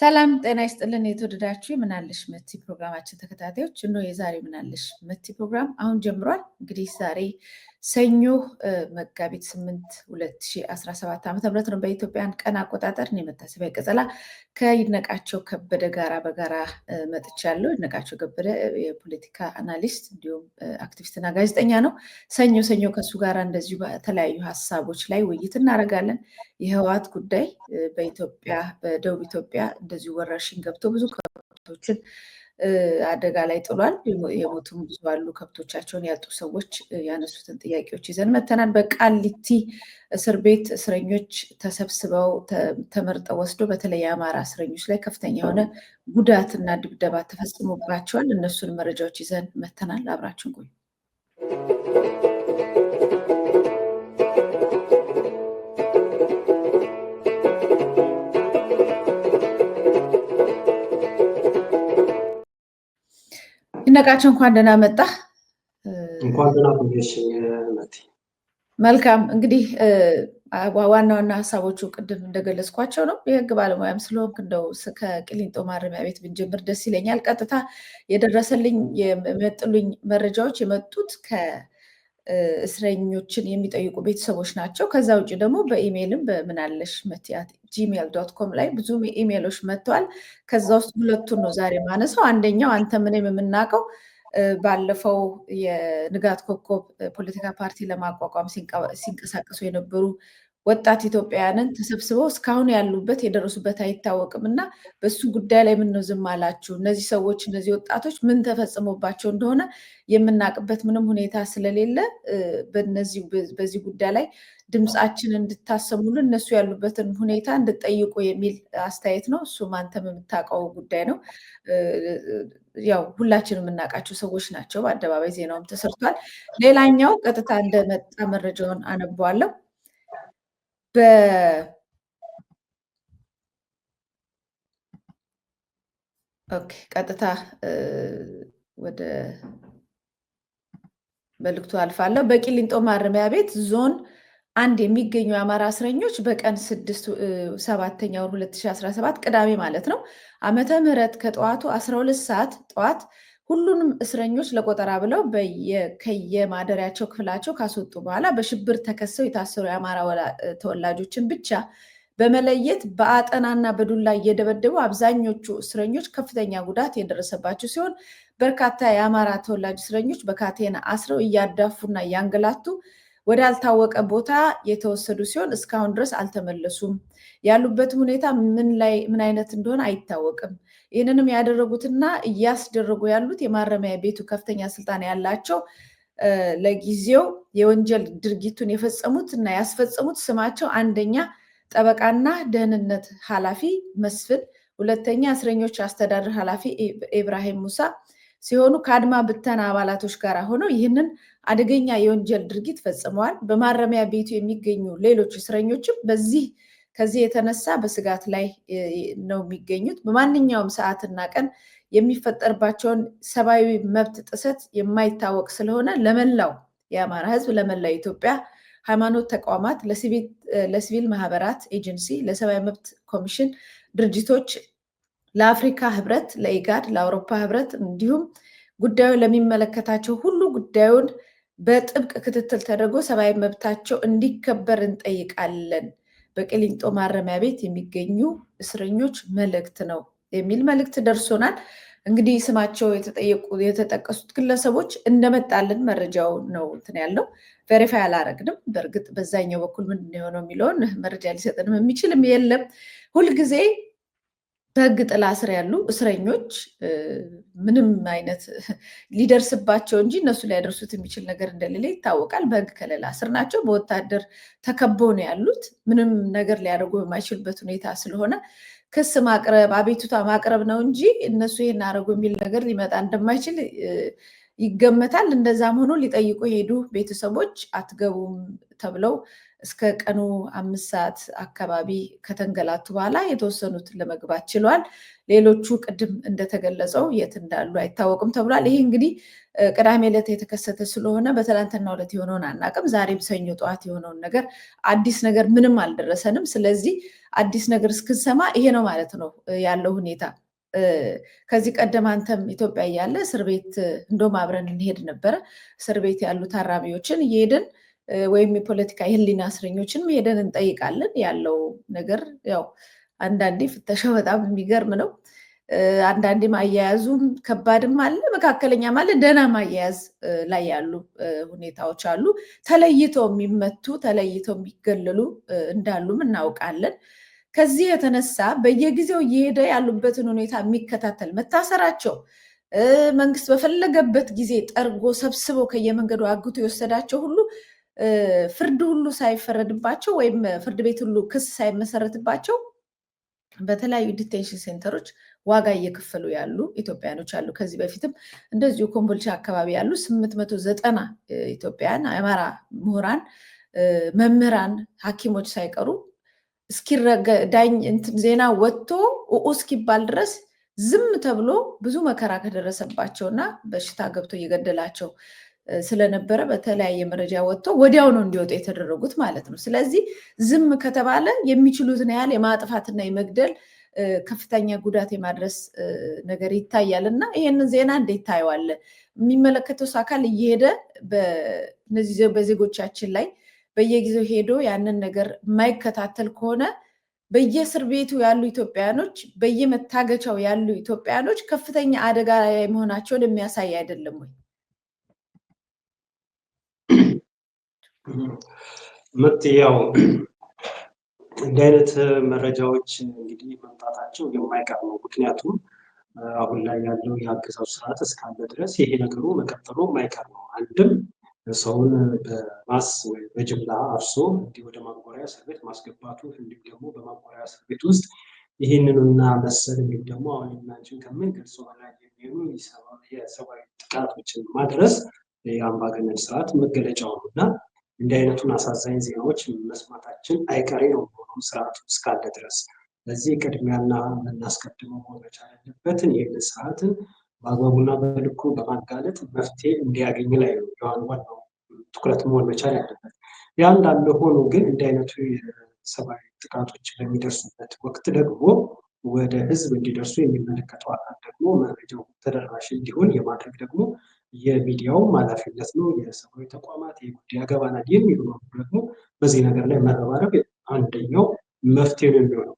ሰላም ጤና ይስጥልን። የተወደዳችሁ የምናለሽ መቲ ፕሮግራማችን ተከታታዮች እነሆ የዛሬ ምናለሽ መቲ ፕሮግራም አሁን ጀምሯል። እንግዲህ ዛሬ ሰኞ መጋቢት 8 2017 ዓ.ም ነው በኢትዮጵያን ቀን አቆጣጠር። እኔ መታሰቢያ ቀጸላ ከይድነቃቸው ከበደ ጋራ በጋራ መጥቻለሁ። ይድነቃቸው ከበደ የፖለቲካ አናሊስት እንዲሁም አክቲቪስትና ጋዜጠኛ ነው። ሰኞ ከሱ ጋራ እንደዚሁ በተለያዩ ሀሳቦች ላይ ውይይት እናደርጋለን። የህወሓት ጉዳይ በኢትዮጵያ በደቡብ ኢትዮጵያ እንደዚሁ ወረርሽኝ ገብቶ ብዙ ከብቶችን አደጋ ላይ ጥሏል። የሞቱም ብዙ አሉ። ከብቶቻቸውን ያጡ ሰዎች ያነሱትን ጥያቄዎች ይዘን መተናል። በቃሊቲ እስር ቤት እስረኞች ተሰብስበው ተመርጠው ወስዶ በተለይ የአማራ እስረኞች ላይ ከፍተኛ የሆነ ጉዳትና ድብደባ ተፈጽሞባቸዋል። እነሱን መረጃዎች ይዘን መተናል። አብራችን ቆዩ። ይድነቃቸው እንኳን ደህና መጣ። እንኳን ደህና ቆየሽኝ መቲ። መልካም እንግዲህ ዋና ሀሳቦቹ ቅድም እንደገለጽኳቸው ነው። የህግ ባለሙያም ስለሆንክ እንደው ከቅሊንጦ ማረሚያ ቤት ብንጀምር ደስ ይለኛል። ቀጥታ የደረሰልኝ የመጡልኝ መረጃዎች የመጡት ከእስረኞችን የሚጠይቁ ቤተሰቦች ናቸው። ከዛ ውጭ ደግሞ በኢሜይልም በምናለሽ መቲያት gmail.com ላይ ብዙ ኢሜይሎች መጥተዋል። ከዛ ውስጥ ሁለቱን ነው ዛሬ ማነሳው። አንደኛው አንተ ምንም የምናውቀው ባለፈው የንጋት ኮከብ ፖለቲካ ፓርቲ ለማቋቋም ሲንቀሳቀሱ የነበሩ ወጣት ኢትዮጵያውያንን ተሰብስበው እስካሁን ያሉበት የደረሱበት አይታወቅም እና በሱ ጉዳይ ላይ ምን ነው ዝም አላችሁ? እነዚህ ሰዎች እነዚህ ወጣቶች ምን ተፈጽሞባቸው እንደሆነ የምናውቅበት ምንም ሁኔታ ስለሌለ በዚህ ጉዳይ ላይ ድምፃችን እንድታሰሙልን እነሱ ያሉበትን ሁኔታ እንድጠይቁ የሚል አስተያየት ነው። እሱም አንተም የምታውቀው ጉዳይ ነው። ያው ሁላችንም የምናውቃቸው ሰዎች ናቸው። በአደባባይ ዜናውም ተሰርቷል። ሌላኛው ቀጥታ እንደመጣ መረጃውን አነበዋለሁ። ቀጥታ ወደ መልዕክቱ አልፋለሁ። በቂሊንጦ ማረሚያ ቤት ዞን 1 የሚገኙ የአማራ እስረኞች በቀን 7 ወር 2017 ቅዳሜ ማለት ነው ዓመተ ምህረት ከጠዋቱ 12 ሰዓት ጠዋት ሁሉንም እስረኞች ለቆጠራ ብለው ከየማደሪያቸው ክፍላቸው ካስወጡ በኋላ በሽብር ተከሰው የታሰሩ የአማራ ተወላጆችን ብቻ በመለየት በአጠናና በዱላ እየደበደቡ አብዛኞቹ እስረኞች ከፍተኛ ጉዳት የደረሰባቸው ሲሆን በርካታ የአማራ ተወላጅ እስረኞች በካቴና አስረው እያዳፉና እያንገላቱ ወዳልታወቀ ቦታ የተወሰዱ ሲሆን እስካሁን ድረስ አልተመለሱም። ያሉበትም ሁኔታ ምን አይነት እንደሆነ አይታወቅም። ይህንንም ያደረጉትና እያስደረጉ ያሉት የማረሚያ ቤቱ ከፍተኛ ስልጣን ያላቸው ለጊዜው የወንጀል ድርጊቱን የፈጸሙት እና ያስፈጸሙት ስማቸው አንደኛ ጠበቃና ደህንነት ኃላፊ መስፍን፣ ሁለተኛ እስረኞች አስተዳደር ኃላፊ ኢብራሂም ሙሳ ሲሆኑ ከአድማ ብተና አባላቶች ጋር ሆነው ይህንን አደገኛ የወንጀል ድርጊት ፈጽመዋል። በማረሚያ ቤቱ የሚገኙ ሌሎች እስረኞችም ከዚህ የተነሳ በስጋት ላይ ነው የሚገኙት። በማንኛውም ሰዓትና ቀን የሚፈጠርባቸውን ሰብአዊ መብት ጥሰት የማይታወቅ ስለሆነ ለመላው የአማራ ሕዝብ፣ ለመላው ኢትዮጵያ ሃይማኖት ተቋማት፣ ለሲቪል ማህበራት ኤጀንሲ፣ ለሰብአዊ መብት ኮሚሽን ድርጅቶች፣ ለአፍሪካ ህብረት፣ ለኢጋድ፣ ለአውሮፓ ህብረት እንዲሁም ጉዳዩ ለሚመለከታቸው ሁሉ ጉዳዩን በጥብቅ ክትትል ተደርጎ ሰብአዊ መብታቸው እንዲከበር እንጠይቃለን። በቂሊንጦ ማረሚያ ቤት የሚገኙ እስረኞች መልእክት ነው የሚል መልእክት ደርሶናል። እንግዲህ ስማቸው የተጠቀሱት ግለሰቦች እንደመጣልን መረጃው ነው እንትን ያለው ቬሪፋይ አላረግንም። በእርግጥ በዛኛው በኩል ምንድን የሆነው የሚለውን መረጃ ሊሰጥንም የሚችልም የለም። ሁልጊዜ በህግ ጥላ ስር ያሉ እስረኞች ምንም አይነት ሊደርስባቸው እንጂ እነሱ ሊያደርሱት የሚችል ነገር እንደሌለ ይታወቃል። በህግ ከለላ ስር ናቸው። በወታደር ተከበው ነው ያሉት። ምንም ነገር ሊያደርጉ የማይችሉበት ሁኔታ ስለሆነ ክስ ማቅረብ፣ አቤቱታ ማቅረብ ነው እንጂ እነሱ ይሄን አደረጉ የሚል ነገር ሊመጣ እንደማይችል ይገመታል። እንደዛም ሆኖ ሊጠይቁ የሄዱ ቤተሰቦች አትገቡም ተብለው እስከ ቀኑ 5 ሰዓት አካባቢ ከተንገላቱ በኋላ የተወሰኑት ለመግባት ችሏል። ሌሎቹ ቅድም እንደተገለጸው የት እንዳሉ አይታወቅም ተብሏል። ይሄ እንግዲህ ቅዳሜ ዕለት የተከሰተ ስለሆነ በትናንትናው ዕለት የሆነውን አናውቅም። ዛሬም ሰኞ ጠዋት የሆነውን ነገር አዲስ ነገር ምንም አልደረሰንም። ስለዚህ አዲስ ነገር እስክንሰማ ይሄ ነው ማለት ነው ያለው ሁኔታ። ከዚህ ቀደም አንተም ኢትዮጵያ እያለ እስር ቤት እንደውም አብረን እንሄድ ነበረ። እስር ቤት ያሉ ታራሚዎችን እየሄድን ወይም የፖለቲካ የህሊና እስረኞችን ሄደን እንጠይቃለን። ያለው ነገር ያው አንዳንዴ ፍተሻው በጣም የሚገርም ነው። አንዳንዴ ማያያዙም ከባድም አለ፣ መካከለኛም አለ፣ ደህና ማያያዝ ላይ ያሉ ሁኔታዎች አሉ። ተለይተው የሚመቱ ተለይተው የሚገለሉ እንዳሉም እናውቃለን። ከዚህ የተነሳ በየጊዜው እየሄደ ያሉበትን ሁኔታ የሚከታተል መታሰራቸው መንግስት በፈለገበት ጊዜ ጠርጎ ሰብስበው ከየመንገዱ አግቶ የወሰዳቸው ሁሉ ፍርድ ሁሉ ሳይፈረድባቸው ወይም ፍርድ ቤት ሁሉ ክስ ሳይመሰረትባቸው በተለያዩ ዲቴንሽን ሴንተሮች ዋጋ እየከፈሉ ያሉ ኢትዮጵያኖች አሉ። ከዚህ በፊትም እንደዚሁ ኮምቦልቻ አካባቢ ያሉ 890 ኢትዮጵያውያን አማራ ምሁራን፣ መምህራን፣ ሐኪሞች ሳይቀሩ እስኪረዳኝ ዜና ወጥቶ እስኪባል ድረስ ዝም ተብሎ ብዙ መከራ ከደረሰባቸውና በሽታ ገብቶ እየገደላቸው ስለነበረ በተለያየ መረጃ ወጥቶ ወዲያው ነው እንዲወጡ የተደረጉት ማለት ነው። ስለዚህ ዝም ከተባለ የሚችሉትን ያህል የማጥፋትና የመግደል ከፍተኛ ጉዳት የማድረስ ነገር ይታያል እና ይህንን ዜና እንዴት ታየዋለህ? የሚመለከተው አካል እየሄደ በእነዚህ በዜጎቻችን ላይ በየጊዜው ሄዶ ያንን ነገር የማይከታተል ከሆነ በየእስር ቤቱ ያሉ ኢትዮጵያኖች በየመታገቻው ያሉ ኢትዮጵያኖች ከፍተኛ አደጋ ላይ መሆናቸውን የሚያሳይ አይደለም ወይ? ያው እንዲህ አይነት መረጃዎች እንግዲህ መምጣታቸው የማይቀር ነው። ምክንያቱም አሁን ላይ ያለው የአገዛዙ ስርዓት እስካለ ድረስ ይሄ ነገሩ መቀጠሉ የማይቀር ነው። አንድም ሰውን በማስ ወይ በጅምላ አርሶ እንዲህ ወደ ማጎሪያ እስር ቤት ማስገባቱ፣ እንዲሁም ደግሞ በማጎሪያ እስር ቤት ውስጥ ይህንንና መሰል እንዲሁም ደግሞ አሁን እናንችን ከምንገልጸው በላይ የሚሆኑ የሰብአዊ ጥቃቶችን ማድረስ የአምባገነን ስርዓት መገለጫው ነው እና እንዲህ አይነቱን አሳዛኝ ዜናዎች መስማታችን አይቀሬ ነው የሚሆነው ስርዓቱ እስካለ ድረስ። ለዚህ ቅድሚያና ልናስቀድመው መሆን መቻል ያለበትን ይህን ስርዓትን በአግባቡና በልኩ በማጋለጥ መፍትሄ እንዲያገኝ ላይ ነው ዋናው ትኩረት መሆን መቻል ያለበት። ያ እንዳለ ሆኖ ግን እንዲህ አይነቱ የሰብአዊ ጥቃቶች በሚደርሱበት ወቅት ደግሞ ወደ ህዝብ እንዲደርሱ የሚመለከተው አካል ደግሞ መረጃው ተደራሽ እንዲሆን የማድረግ ደግሞ የሚዲያውም ኃላፊነት ነው። የሰብአዊ ተቋማት የጉዳይ ያገባናል የሚሉ ደግሞ በዚህ ነገር ላይ መረባረብ አንደኛው መፍትሄ ነው የሚሆነው።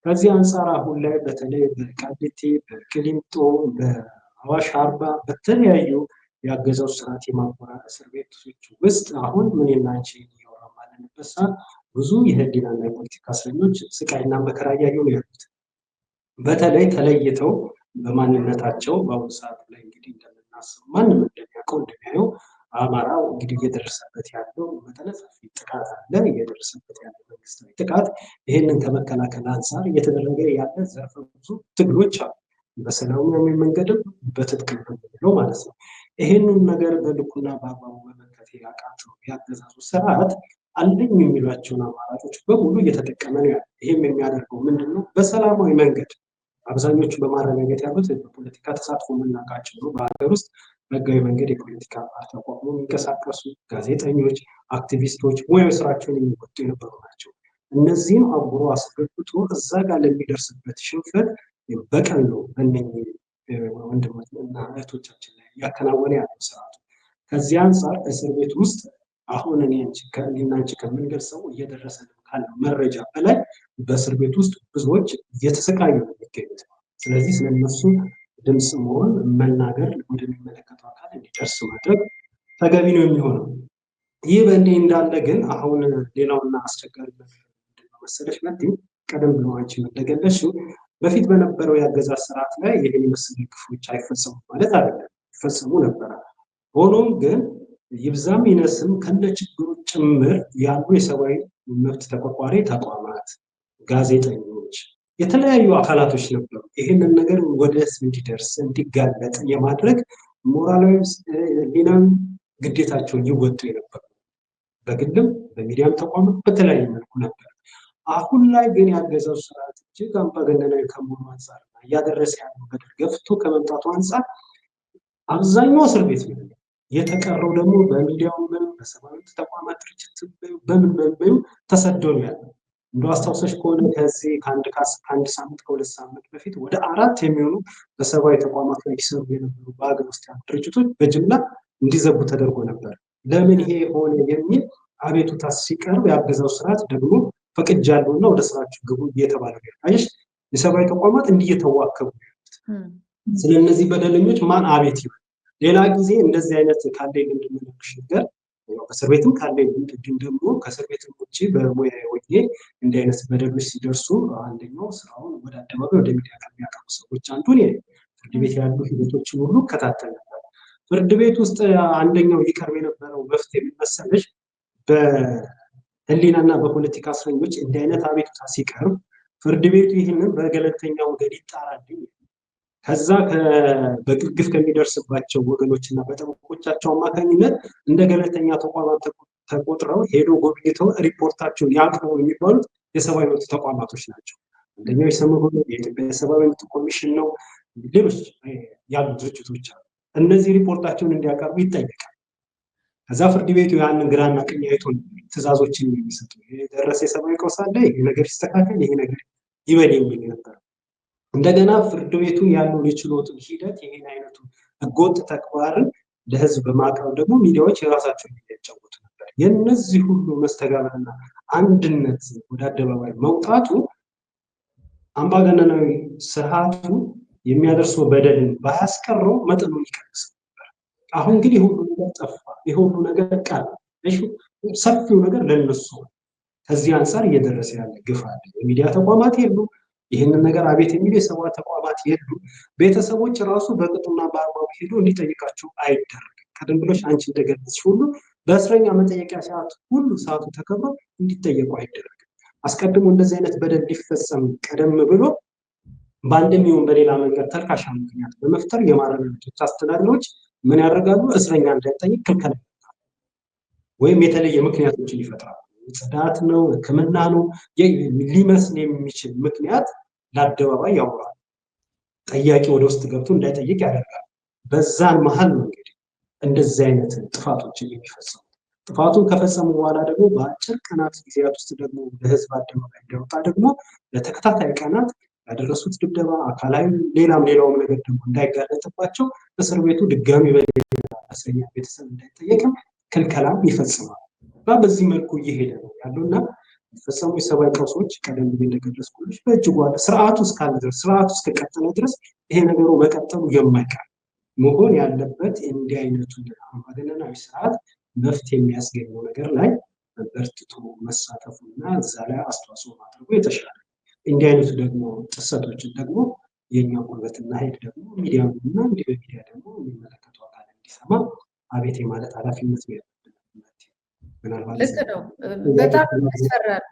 ከዚህ አንጻር አሁን ላይ በተለይ በቃሊቲ፣ በቅሊንጦ፣ በአዋሽ አርባ በተለያዩ የአገዛዙ ስርዓት የማጎሪያ እስር ቤቶች ውስጥ አሁን እኔና አንቺ እያወራን ባለንበት ሰዓት ብዙ የህሊናና የፖለቲካ እስረኞች ስቃይና መከራ እያዩ ነው ያሉት። በተለይ ተለይተው በማንነታቸው በአሁኑ ሰዓት ላይ እንግዲህ እንደምናስብ ማንም እንደሚያውቀው እንደሚያየው አማራው እንግዲህ እየደረሰበት ያለው መጠነ ሰፊ ጥቃት አለ። እየደረሰበት ያለው መንግስታዊ ጥቃት ይህንን ከመከላከል አንጻር እየተደረገ ያለ ዘርፈ ብዙ ትግሎች አሉ። በሰላማዊ መንገድም በትጥቅ ነው ማለት ነው። ይህንን ነገር በልኩና በአግባቡ መመልከት ያቃተው ያገዛዙ ስርዓት አለኝ የሚሏቸውን አማራጮች በሙሉ እየተጠቀመ ነው ያለው። ይህም የሚያደርገው ምንድነው? በሰላማዊ መንገድ አብዛኞቹ በማረሚያ ቤት ያሉት በፖለቲካ ተሳትፎ የምናውቃቸው ነው። በሀገር ውስጥ በህጋዊ መንገድ የፖለቲካ ፓርቲ ተቋቁሞ የሚንቀሳቀሱ ጋዜጠኞች፣ አክቲቪስቶች ሙያዊ ስራቸውን የሚወጡ የነበሩ ናቸው። እነዚህም አብሮ አስገብቶ እዛ ጋር ለሚደርስበት ሽንፈት በቀል ነው በእነኝህ ወንድሞችና እህቶቻችን ላይ እያከናወነ ያለው ስርዓቱ። ከዚህ አንጻር እስር ቤት ውስጥ አሁን እኔና አንቺ ከምንገልጸው እየደረሰ ካለው መረጃ በላይ በእስር ቤት ውስጥ ብዙዎች እየተሰቃዩ ነው የሚገኙት። ስለዚህ ስለነሱ ድምፅ መሆን መናገር ወደሚመለከተው አካል እንዲደርስ ማድረግ ተገቢ ነው የሚሆነው። ይህ በእንዲህ እንዳለ ግን አሁን ሌላውና አስቸጋሪ መሰለሽ መት ቀደም ብሎ አንቺ እንደገለጽሽው በፊት በነበረው የአገዛዝ ስርዓት ላይ ይህን የመሰሉ ግፎች አይፈጸሙ ማለት አይደለም፣ ይፈጸሙ ነበረ። ሆኖም ግን ይብዛም ይነስም ከነ ችግሩ ጭምር ያሉ የሰብአዊ መብት ተቆርቋሪ ተቋማት፣ ጋዜጠኞች፣ የተለያዩ አካላቶች ነበሩ ይህንን ነገር ወደ ህዝብ እንዲደርስ እንዲጋለጥ የማድረግ ሞራላዊ ሌላም ግዴታቸውን ይወጡ የነበሩ። በግልም በሚዲያም ተቋማት በተለያየ መልኩ ነበር። አሁን ላይ ግን ያገዛዙ ስርዓት እጅግ አምባገነናዊ ከመሆኑ አንጻር እያደረሰ ያለው በደል ገፍቶ ከመምጣቱ አንጻር አብዛኛው እስር ቤት ነው። የተቀረው ደግሞ በሚዲያው በሰብአዊ ተቋማት ድርጅት በምን ተሰደው ነው ያለው። እንደው አስታውሰሽ ከሆነ ከዚህ ከአንድ ሳምንት ከሁለት ሳምንት በፊት ወደ 4 የሚሆኑ በሰብአዊ ተቋማት ላይ ሲሰሩ የነበሩ በሀገር ውስጥ ያሉ ድርጅቶች በጅምላ እንዲዘጉ ተደርጎ ነበር። ለምን ይሄ ሆነ የሚል አቤቱታ ሲቀርብ ያገዛው ስርዓት ደግሞ ፈቅጃለሁና ወደ ስራችሁ ግቡ እየተባለ ነው። አየሽ፣ የሰብአዊ ተቋማት እንዲየተዋከቡ ያሉት። ስለነዚህ በደለኞች ማን አቤት ይበል? ሌላ ጊዜ እንደዚህ አይነት ካለ ልምድ የምነግርሽ ነገር በእስር ቤትም ካለ ልምድ ግን ደግሞ ከእስር ቤትም ውጭ በሙያ ወዬ እንዲህ አይነት በደሎች ሲደርሱ አንደኛው ስራውን ወደ አደባባይ ወደ ሚዲያ ከሚያቀርቡ ሰዎች አንዱ እኔ ነኝ። ፍርድ ቤት ያሉ ሂደቶችን ሁሉ እከታተል ነበር። ፍርድ ቤት ውስጥ አንደኛው ይቀርብ የነበረው መፍትሄ የሚመሰለሽ በህሊናና በፖለቲካ እስረኞች እንዲህ አይነት አቤቱታ ሲቀርብ ፍርድ ቤቱ ይህንን በገለልተኛ ወገን ይጣራልኝ፣ ከዛ በግፍ ከሚደርስባቸው ወገኖችና በጠበቆቻቸው አማካኝነት እንደ ገለልተኛ ተቋማት ተቆጥረው ሄዶ ጎብኝተው ሪፖርታቸውን ያቅርቡ የሚባሉት የሰብአዊ መብት ተቋማቶች ናቸው። አንደኛው የሰመጉ የኢትዮጵያ የሰብአዊ መብት ኮሚሽን ነው። ሌሎች ያሉ ድርጅቶች አሉ። እነዚህ ሪፖርታቸውን እንዲያቀርቡ ይጠየቃል። ከዛ ፍርድ ቤቱ ያንን ግራና ቀኝ አይቶ ትዕዛዞችን የሚሰጡ የደረሰ የሰብአዊ ቀውስ አለ፣ ይሄ ነገር ይስተካከል፣ ይሄ ነገር ይበል የሚል ነበር። እንደገና ፍርድ ቤቱ ያለውን የችሎቱን ሂደት ይህን አይነቱ ህገወጥ ተግባርን ለህዝብ በማቅረብ ደግሞ ሚዲያዎች የራሳቸውን ሚዲያ ያጫወቱ ነበር። የነዚህ ሁሉ መስተጋብርና አንድነት ወደ አደባባይ መውጣቱ አምባገነናዊ ስርዓቱ የሚያደርሰው በደልን ባያስቀረው መጠኑን ይቀንስ ነበር። አሁን ግን የሁሉ ነገር ጠፋ፣ የሁሉ ነገር ቀረ። ሰፊው ነገር ለነሱ ከዚህ አንጻር እየደረሰ ያለ ግፍ አለ። የሚዲያ ተቋማት የሉ፣ ይህንን ነገር አቤት የሚሉ የሰብአዊ ተቋማት የሉ። ቤተሰቦች ራሱ በቅጡና በአግባቡ ሄዶ እንዲጠይቃቸው አይደረግም። ቀደም ብሎሽ አንቺ እንደገለጽሽ ሁሉ በእስረኛ መጠየቂያ ሰዓት ሁሉ ሰዓቱ ተከብሮ እንዲጠየቁ አይደረግም። አስቀድሞ እንደዚህ አይነት በደል ሊፈጸም ቀደም ብሎ በአንድም ይሁን በሌላ መንገድ ተልካሻ ምክንያት በመፍጠር የማረሚያ ቤቶች አስተዳደሮች ምን ያደርጋሉ? እስረኛ እንዳይጠይቅ ክልከላ ወይም የተለየ ምክንያቶችን ይፈጥራሉ። ጽዳት ነው፣ ሕክምና ነው ሊመስል የሚችል ምክንያት ለአደባባይ ያውራል። ጠያቂ ወደ ውስጥ ገብቶ እንዳይጠይቅ ያደርጋል። በዛን መሀል ነው እንግዲህ እንደዚህ አይነት ጥፋቶችን የሚፈጸሙ። ጥፋቱን ከፈጸሙ በኋላ ደግሞ በአጭር ቀናት ጊዜያት ውስጥ ደግሞ ለህዝብ አደባባይ እንዲወጣ ደግሞ ለተከታታይ ቀናት ያደረሱት ድብደባ፣ አካላዊ ሌላውም ነገር ደግሞ እንዳይጋለጥባቸው እስር ቤቱ ድጋሚ በሌላ እስረኛ ቤተሰብ እንዳይጠየቅም ክልከላም ይፈጽማል። በዚህ መልኩ እየሄደ ነው ያለው እና የሚፈጸሙ የሰብአዊ ቀውሶች ቀደም ብዬ እንደገለጽኩልሽ በእጅጉ አለ። ስርዓቱ እስካለ ድረስ ስርዓቱ እስከቀጠለ ድረስ ይሄ ነገሩ መቀጠሉ የማይቀር መሆን ያለበት እንዲህ አይነቱ አምባገነናዊ ስርዓት መፍትሄ የሚያስገኘው ነገር ላይ በርትቶ መሳተፉና እዛ ላይ አስተዋጽኦ ማድረጉ የተሻለ። እንዲህ አይነቱ ደግሞ ጥሰቶችን ደግሞ የኛ ጉልበትና ኃይል ደግሞ ሚዲያ እና እንዲህ በሚዲያ ደግሞ የሚመለከተው አካል እንዲሰማ አቤቴ ማለት ኃላፊነት ነው። ልክ ነው። በጣም ያስፈራል።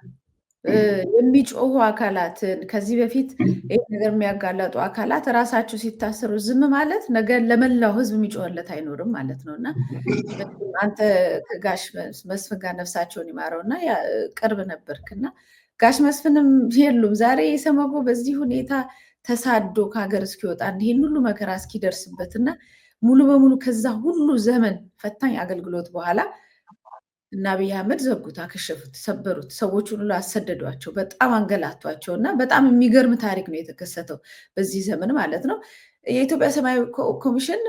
የሚጮሁ አካላትን ከዚህ በፊት ይህ ነገር የሚያጋለጡ አካላት ራሳቸው ሲታሰሩ ዝም ማለት ነገር ለመላው ህዝብ የሚጮህለት አይኖርም ማለት ነው እና አንተ ጋሽ መስፍን ጋር ነፍሳቸውን ይማረው እና ቅርብ ነበርክና ጋሽ መስፍንም የሉም ዛሬ የሰመጉ በዚህ ሁኔታ ተሳዶ ከሀገር እስኪወጣ ይህን ሁሉ መከራ እስኪደርስበት እና ሙሉ በሙሉ ከዛ ሁሉ ዘመን ፈታኝ አገልግሎት በኋላ እና አብይ አህመድ ዘጉት፣ አከሸፉት፣ ሰበሩት፣ ሰዎቹን ሁሉ አሰደዷቸው፣ በጣም አንገላቷቸው እና በጣም የሚገርም ታሪክ ነው የተከሰተው በዚህ ዘመን ማለት ነው። የኢትዮጵያ ሰማያዊ ኮሚሽን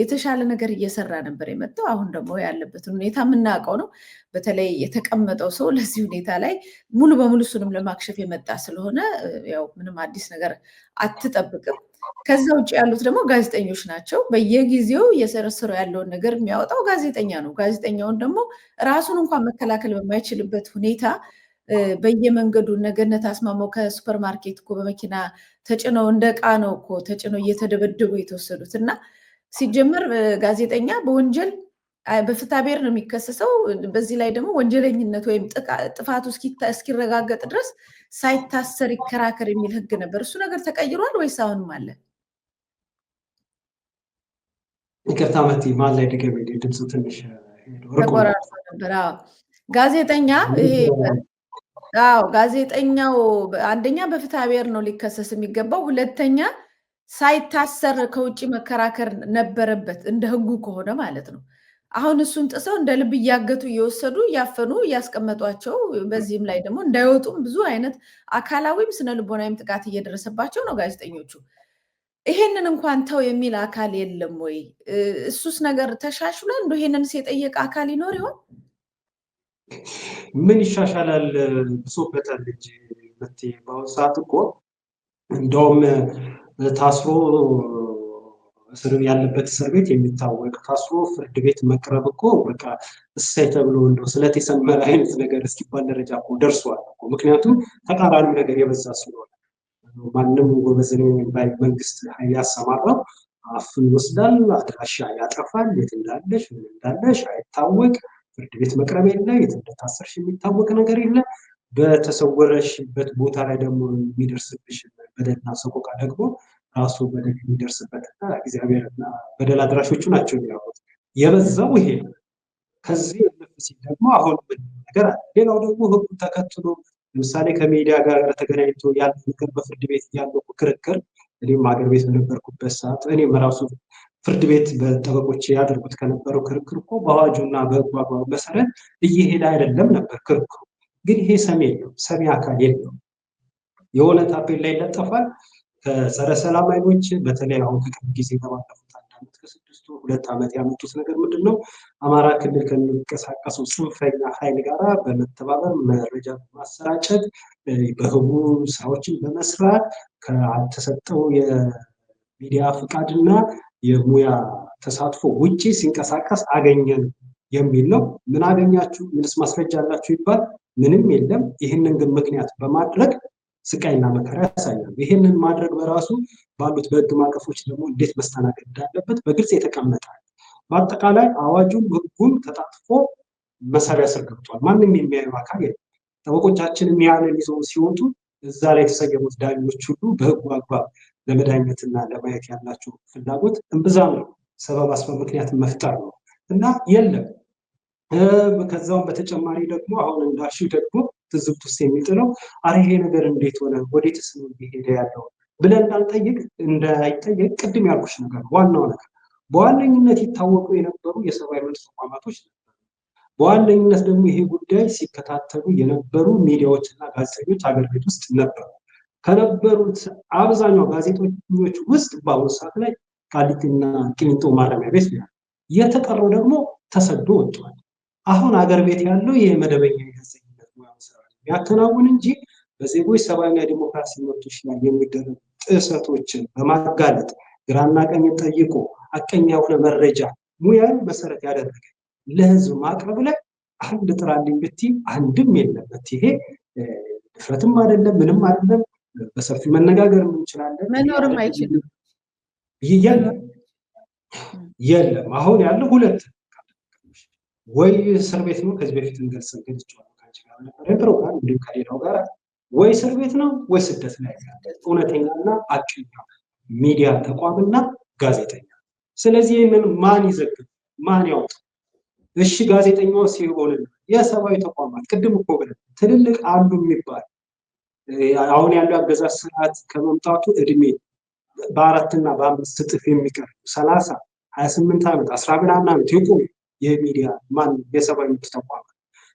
የተሻለ ነገር እየሰራ ነበር የመጣው። አሁን ደግሞ ያለበትን ሁኔታ የምናውቀው ነው። በተለይ የተቀመጠው ሰው ለዚህ ሁኔታ ላይ ሙሉ በሙሉ እሱንም ለማክሸፍ የመጣ ስለሆነ ያው ምንም አዲስ ነገር አትጠብቅም። ከዛ ውጭ ያሉት ደግሞ ጋዜጠኞች ናቸው። በየጊዜው እየሰረሰሩ ያለውን ነገር የሚያወጣው ጋዜጠኛ ነው። ጋዜጠኛውን ደግሞ ራሱን እንኳን መከላከል በማይችልበት ሁኔታ በየመንገዱ ነገነት አስማማው ከሱፐር ማርኬት እኮ በመኪና ተጭነው እንደ ዕቃ ነው እኮ ተጭነው እየተደበደቡ የተወሰዱት እና ሲጀመር ጋዜጠኛ በወንጀል በፍትሐብሔር ነው የሚከሰሰው። በዚህ ላይ ደግሞ ወንጀለኝነት ወይም ጥፋቱ እስኪረጋገጥ ድረስ ሳይታሰር ይከራከር የሚል ሕግ ነበር። እሱ ነገር ተቀይሯል ወይስ አሁንም አለ? ይቅርታ መቲ ማን ላይ ድገሚ፣ ድምፁ ትንሽ ተቆራርጦ ነበር። ጋዜጠኛ ይሄ ጋዜጠኛው አንደኛ በፍትሐ ብሔር ነው ሊከሰስ የሚገባው፣ ሁለተኛ ሳይታሰር ከውጭ መከራከር ነበረበት እንደ ህጉ ከሆነ ማለት ነው። አሁን እሱን ጥሰው እንደ ልብ እያገቱ እየወሰዱ እያፈኑ እያስቀመጧቸው፣ በዚህም ላይ ደግሞ እንዳይወጡም ብዙ አይነት አካላዊም ስነ ልቦናዊም ጥቃት እየደረሰባቸው ነው ጋዜጠኞቹ። ይሄንን እንኳን ተው የሚል አካል የለም ወይ? እሱስ ነገር ተሻሽሏል? እንደ ይሄንንስ የጠየቀ አካል ይኖር ይሆን? ምን ይሻሻላል? ብሶበታል እንጂ በአሁኑ ሰዓት እኮ እንደውም ታስሮ እስር ያለበት እስር ቤት የሚታወቅ ታስሮ ፍርድ ቤት መቅረብ እኮ በቃ እሰይ ተብሎ እንደው ስለት የሰመረ አይነት ነገር እስኪባል ደረጃ እኮ ደርሷል እኮ። ምክንያቱም ተቃራኒ ነገር የበዛ ስለሆነ ማንም ጎበዝ ነኝ የሚባል መንግስት ኃይል ያሰማራው አፍን ይወስዳል፣ አድራሻ ያጠፋል፣ የት እንዳለሽ ምን እንዳለሽ አይታወቅ፣ ፍርድ ቤት መቅረብ የለ፣ የት እንደታሰርሽ የሚታወቅ ነገር የለ። በተሰወረሽበት ቦታ ላይ ደግሞ የሚደርስብሽ በደልና ሰቆቃ ደግሞ ራሱ በደል የሚደርስበትና እግዚአብሔርና በደል አድራሾቹ ናቸው የሚያውቁት። የበዛው ይሄ ነው። ከዚህ ያለፈ ሲል ደግሞ አሁን ምን ነገር አለ? ሌላው ደግሞ ህጉን ተከትሎ ለምሳሌ ከሚዲያ ጋር ተገናኝቶ ያለ ነገር በፍርድ ቤት ያለው ክርክር፣ እኔም ሀገር ቤት በነበርኩበት ሰዓት እኔም ራሱ ፍርድ ቤት በጠበቆች ያደርጉት ከነበረው ክርክር እኮ በአዋጁና በህጉ አግባብ መሰረት እየሄደ አይደለም ነበር ክርክሩ። ግን ይሄ ሰሚ የለውም፣ ሰሚ አካል የለውም። የሆነ ታፔላ ይለጠፋል። ከጸረ ሰላም ኃይሎች በተለይ አሁን ከቅርብ ጊዜ ባለፉት 1 ዓመት ከ6 ወር 2 ዓመት ያመጡት ነገር ምንድን ነው? አማራ ክልል ከሚንቀሳቀሱ ጽንፈኛ ኃይል ጋራ በመተባበር መረጃ በማሰራጨት በህቡ ስራዎችን በመስራት ከተሰጠው የሚዲያ ፍቃድና የሙያ ተሳትፎ ውጪ ሲንቀሳቀስ አገኘን የሚል ነው። ምን አገኛችሁ? ምንስ ማስረጃ አላችሁ ይባል? ምንም የለም። ይህንን ግን ምክንያት በማድረግ ስቃይና መከራ ያሳያሉ። ይህንን ማድረግ በራሱ ባሉት በህግ ማዕቀፎች ደግሞ እንዴት መስተናገድ እንዳለበት በግልጽ የተቀመጠ። በአጠቃላይ አዋጁን ህጉን ተጣጥፎ መሳሪያ ስር ገብቷል። ማንም የሚያየው አካል የለም። ጠበቆቻችንም ያንን ይዘው ሲወጡ እዛ ላይ የተሰየሙት ዳኞች ሁሉ በህጉ አግባብ ለመዳኘትና ለማየት ያላቸው ፍላጎት እምብዛም ነው። ሰበብ አስባብ ምክንያት መፍጠር ነው እና የለም። ከዛውም በተጨማሪ ደግሞ አሁን እንዳልሽው ደግሞ ትዝብት ውስጥ የሚጥለው አረ ይሄ ነገር እንዴት ሆነ ወዴትስ ነው እየሄደ ያለው ብለን እንዳይጠየቅ ቅድም ያልኩሽ ነገር ዋናው ነገር በዋነኝነት ይታወቁ የነበሩ የሰብአዊ መብት ተቋማቶች ነበሩ። በዋነኝነት ደግሞ ይሄ ጉዳይ ሲከታተሉ የነበሩ ሚዲያዎችና ጋዜጠኞች ሀገር ቤት ውስጥ ነበሩ። ከነበሩት አብዛኛው ጋዜጠኞች ውስጥ በአሁኑ ሰዓት ላይ ቃሊቲና ቂሊንጦ ማረሚያ ቤት ነው። የተቀረው ደግሞ ተሰዶ ወጥቷል። አሁን ሀገር ቤት ያለው የመደበኛ የጋዜጠኝነት ሙያው ስራ የሚያከናውን እንጂ በዜጎች ሰብአዊና ዲሞክራሲ መብቶች ላይ የሚደረጉ ጥሰቶችን በማጋለጥ ግራና ቀኝ ጠይቆ ሐቀኛ የሆነ መረጃ ሙያን መሰረት ያደረገ ለህዝብ ማቅረብ ላይ አንድ ጥራልኝ ብትይ አንድም የለበት። ይሄ ድፍረትም አይደለም ምንም አይደለም። በሰፊው መነጋገር እንችላለን። መኖርም አይችልም። የለም አሁን ያለው ሁለት ወይ እስር ቤት ነው። ከዚህ በፊት ገልጬዋለሁ ከአንቺ ጋር በነበረን ፕሮግራም እንዲሁም ከሌላው ጋር ወይ እስር ቤት ነው ወይ ስደት ላይ ያለ እውነተኛና ሐቀኛ ሚዲያ ተቋምና ጋዜጠኛ። ስለዚህ ይህንን ማን ይዘግብ ማን ያውጣ? እሺ ጋዜጠኛው ሲሆን የሰብአዊ ተቋማት ቅድም እኮ ብለን ትልልቅ አሉ የሚባል አሁን ያለው አገዛዝ ስርዓት ከመምጣቱ እድሜ በ4 እና በ5 እጥፍ የሚቀር 30 28 ዓመት 10 ምናምን ዓመት የቆዩ የሚዲያ የሰብአዊ መብት ተቋማት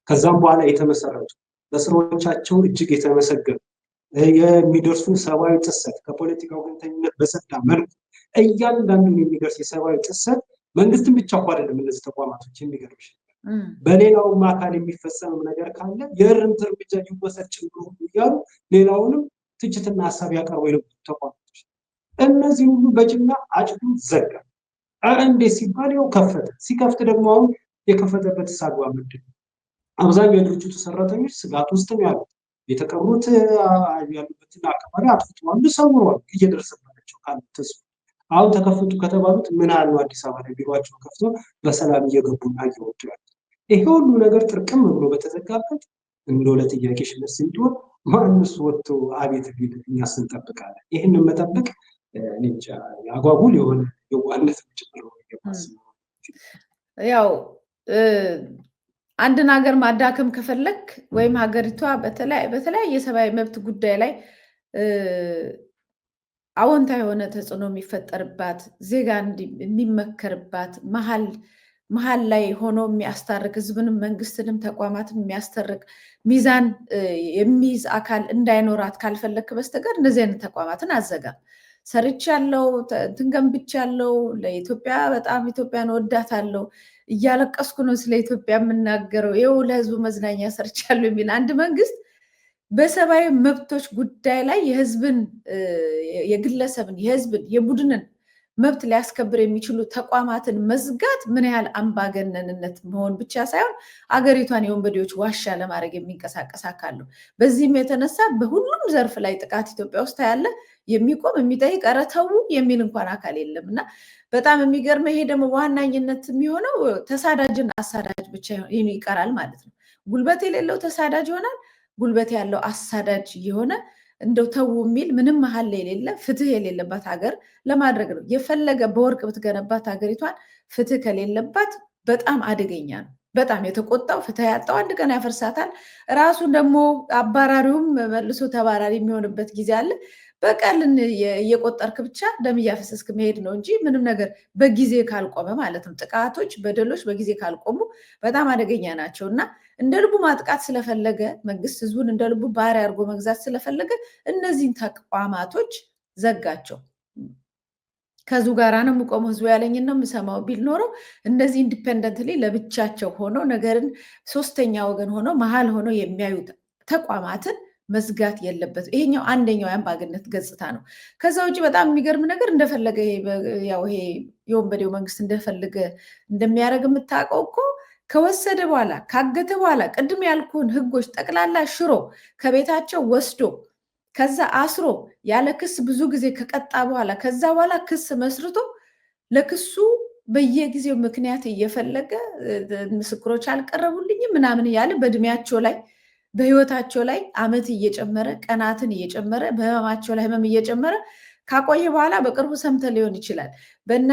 ከዛም በኋላ የተመሰረቱ በስራዎቻቸው እጅግ የተመሰገኑ የሚደርሱ ሰብአዊ ጥሰት ከፖለቲካ ወገንተኝነት በጸዳ መልኩ እያንዳንዱን የሚደርስ የሰብአዊ ጥሰት መንግስትን ብቻ እኮ አይደለም እነዚህ ተቋማቶች የሚገርምሽ በሌላውም አካል የሚፈጸም ነገር ካለ የእርምት እርምጃ ሊወሰድ ጭምር እያሉ ሌላውንም ትችትና ሀሳብ ያቀርቡ የነበሩ ተቋማቶች እነዚህ ሁሉ በጅምላ አጭዱ ዘጋ። እንዴት ሲባል ያው ከፈተ። ሲከፍት ደግሞ አሁን የከፈተበት አግባብ ምንድን ነው? አብዛኛው የድርጅቱ ሰራተኞች ስጋት ውስጥ ነው ያሉት። የተቀሩት ያሉበትን አካባቢ አጥፍተዋል፣ ሰውረዋል። እየደረሰባቸው ካለ ተስፋ አሁን ተከፈቱ ከተባሉት ምን ያህል ነው አዲስ አበባ ላይ ቢሮአቸውን ከፍቶ በሰላም እየገቡና እየወጡ ያሉት? ይሄ ሁሉ ነገር ጥርቅም ብሎ በተዘጋበት እንደው ለጥያቄሽ መልስ እንዲሆን ማንስ ወጥቶ አቤት ቢል እኛስ እንጠብቃለን? ይህንን መጠበቅ እንጃ አጓጉል የሆነ የዋነት ጭምር ነው። ያው አንድን ሀገር ማዳከም ከፈለክ ወይም ሀገሪቷ በተለያየ የሰብአዊ መብት ጉዳይ ላይ አዎንታ የሆነ ተጽዕኖ የሚፈጠርባት ዜጋ የሚመከርባት መሀል ላይ ሆኖ የሚያስታርቅ ህዝብንም መንግስትንም ተቋማትን የሚያስታርቅ ሚዛን የሚይዝ አካል እንዳይኖራት ካልፈለክ በስተቀር እንደዚህ አይነት ተቋማትን አዘጋም። ሰርቻለሁ፣ እንትን ገንብቻለሁ፣ ለኢትዮጵያ በጣም ኢትዮጵያን ወዳታለሁ፣ እያለቀስኩ ነው ስለ ኢትዮጵያ የምናገረው፣ ይኸው ለህዝቡ መዝናኛ ሰርቻለሁ የሚል አንድ መንግስት በሰብአዊ መብቶች ጉዳይ ላይ የህዝብን የግለሰብን የህዝብን የቡድንን መብት ሊያስከብር የሚችሉ ተቋማትን መዝጋት ምን ያህል አምባገነንነት መሆን ብቻ ሳይሆን አገሪቷን የወንበዴዎች ዋሻ ለማድረግ የሚንቀሳቀስ አካል ነው። በዚህም የተነሳ በሁሉም ዘርፍ ላይ ጥቃት ኢትዮጵያ ውስጥ ያለ የሚቆም የሚጠይቅ ኧረ ተው የሚል እንኳን አካል የለም እና በጣም የሚገርመው ይሄ ደግሞ በዋናኝነት የሚሆነው ተሳዳጅና አሳዳጅ ብቻ ይቀራል ማለት ነው። ጉልበት የሌለው ተሳዳጅ ይሆናል። ጉልበት ያለው አሳዳጅ የሆነ እንደው ተው የሚል ምንም መሀል የሌለ ፍትህ የሌለባት ሀገር ለማድረግ ነው። የፈለገ በወርቅ ብትገነባት ሀገሪቷን ፍትህ ከሌለባት በጣም አደገኛ ነው። በጣም የተቆጣው ፍትህ ያጣው አንድ ቀን ያፈርሳታል። ራሱን ደግሞ አባራሪውም መልሶ ተባራሪ የሚሆንበት ጊዜ አለ። በቀልን እየቆጠርክ ብቻ ደም እያፈሰስክ መሄድ ነው እንጂ ምንም ነገር በጊዜ ካልቆመ ማለት ነው። ጥቃቶች፣ በደሎች በጊዜ ካልቆሙ በጣም አደገኛ ናቸው እና እንደ ልቡ ማጥቃት ስለፈለገ መንግስት ህዝቡን እንደ ልቡ ባሪያ አድርጎ መግዛት ስለፈለገ እነዚህን ተቋማቶች ዘጋቸው። ከዙ ጋራ ነው የምቆመው፣ ህዝቡ ያለኝን ነው የምሰማው ቢል ኖረው እንደዚህ ኢንዲፔንደንትሊ ለብቻቸው ሆነው ነገርን ሶስተኛ ወገን ሆነው መሀል ሆነው የሚያዩት ተቋማትን መዝጋት የለበትም። ይሄኛው አንደኛው የአምባገነንነት ገጽታ ነው። ከዛ ውጭ በጣም የሚገርም ነገር እንደፈለገ ይሄ የወንበዴው መንግስት እንደፈለገ እንደሚያደርግ የምታውቀው እኮ ከወሰደ በኋላ ካገተ በኋላ ቅድም ያልኩን ህጎች ጠቅላላ ሽሮ ከቤታቸው ወስዶ ከዛ አስሮ ያለ ክስ ብዙ ጊዜ ከቀጣ በኋላ ከዛ በኋላ ክስ መስርቶ ለክሱ በየጊዜው ምክንያት እየፈለገ ምስክሮች አልቀረቡልኝም ምናምን እያለ በእድሜያቸው ላይ በህይወታቸው ላይ አመት እየጨመረ ቀናትን እየጨመረ በህመማቸው ላይ ህመም እየጨመረ ካቆየ በኋላ በቅርቡ ሰምተ ሊሆን ይችላል በነ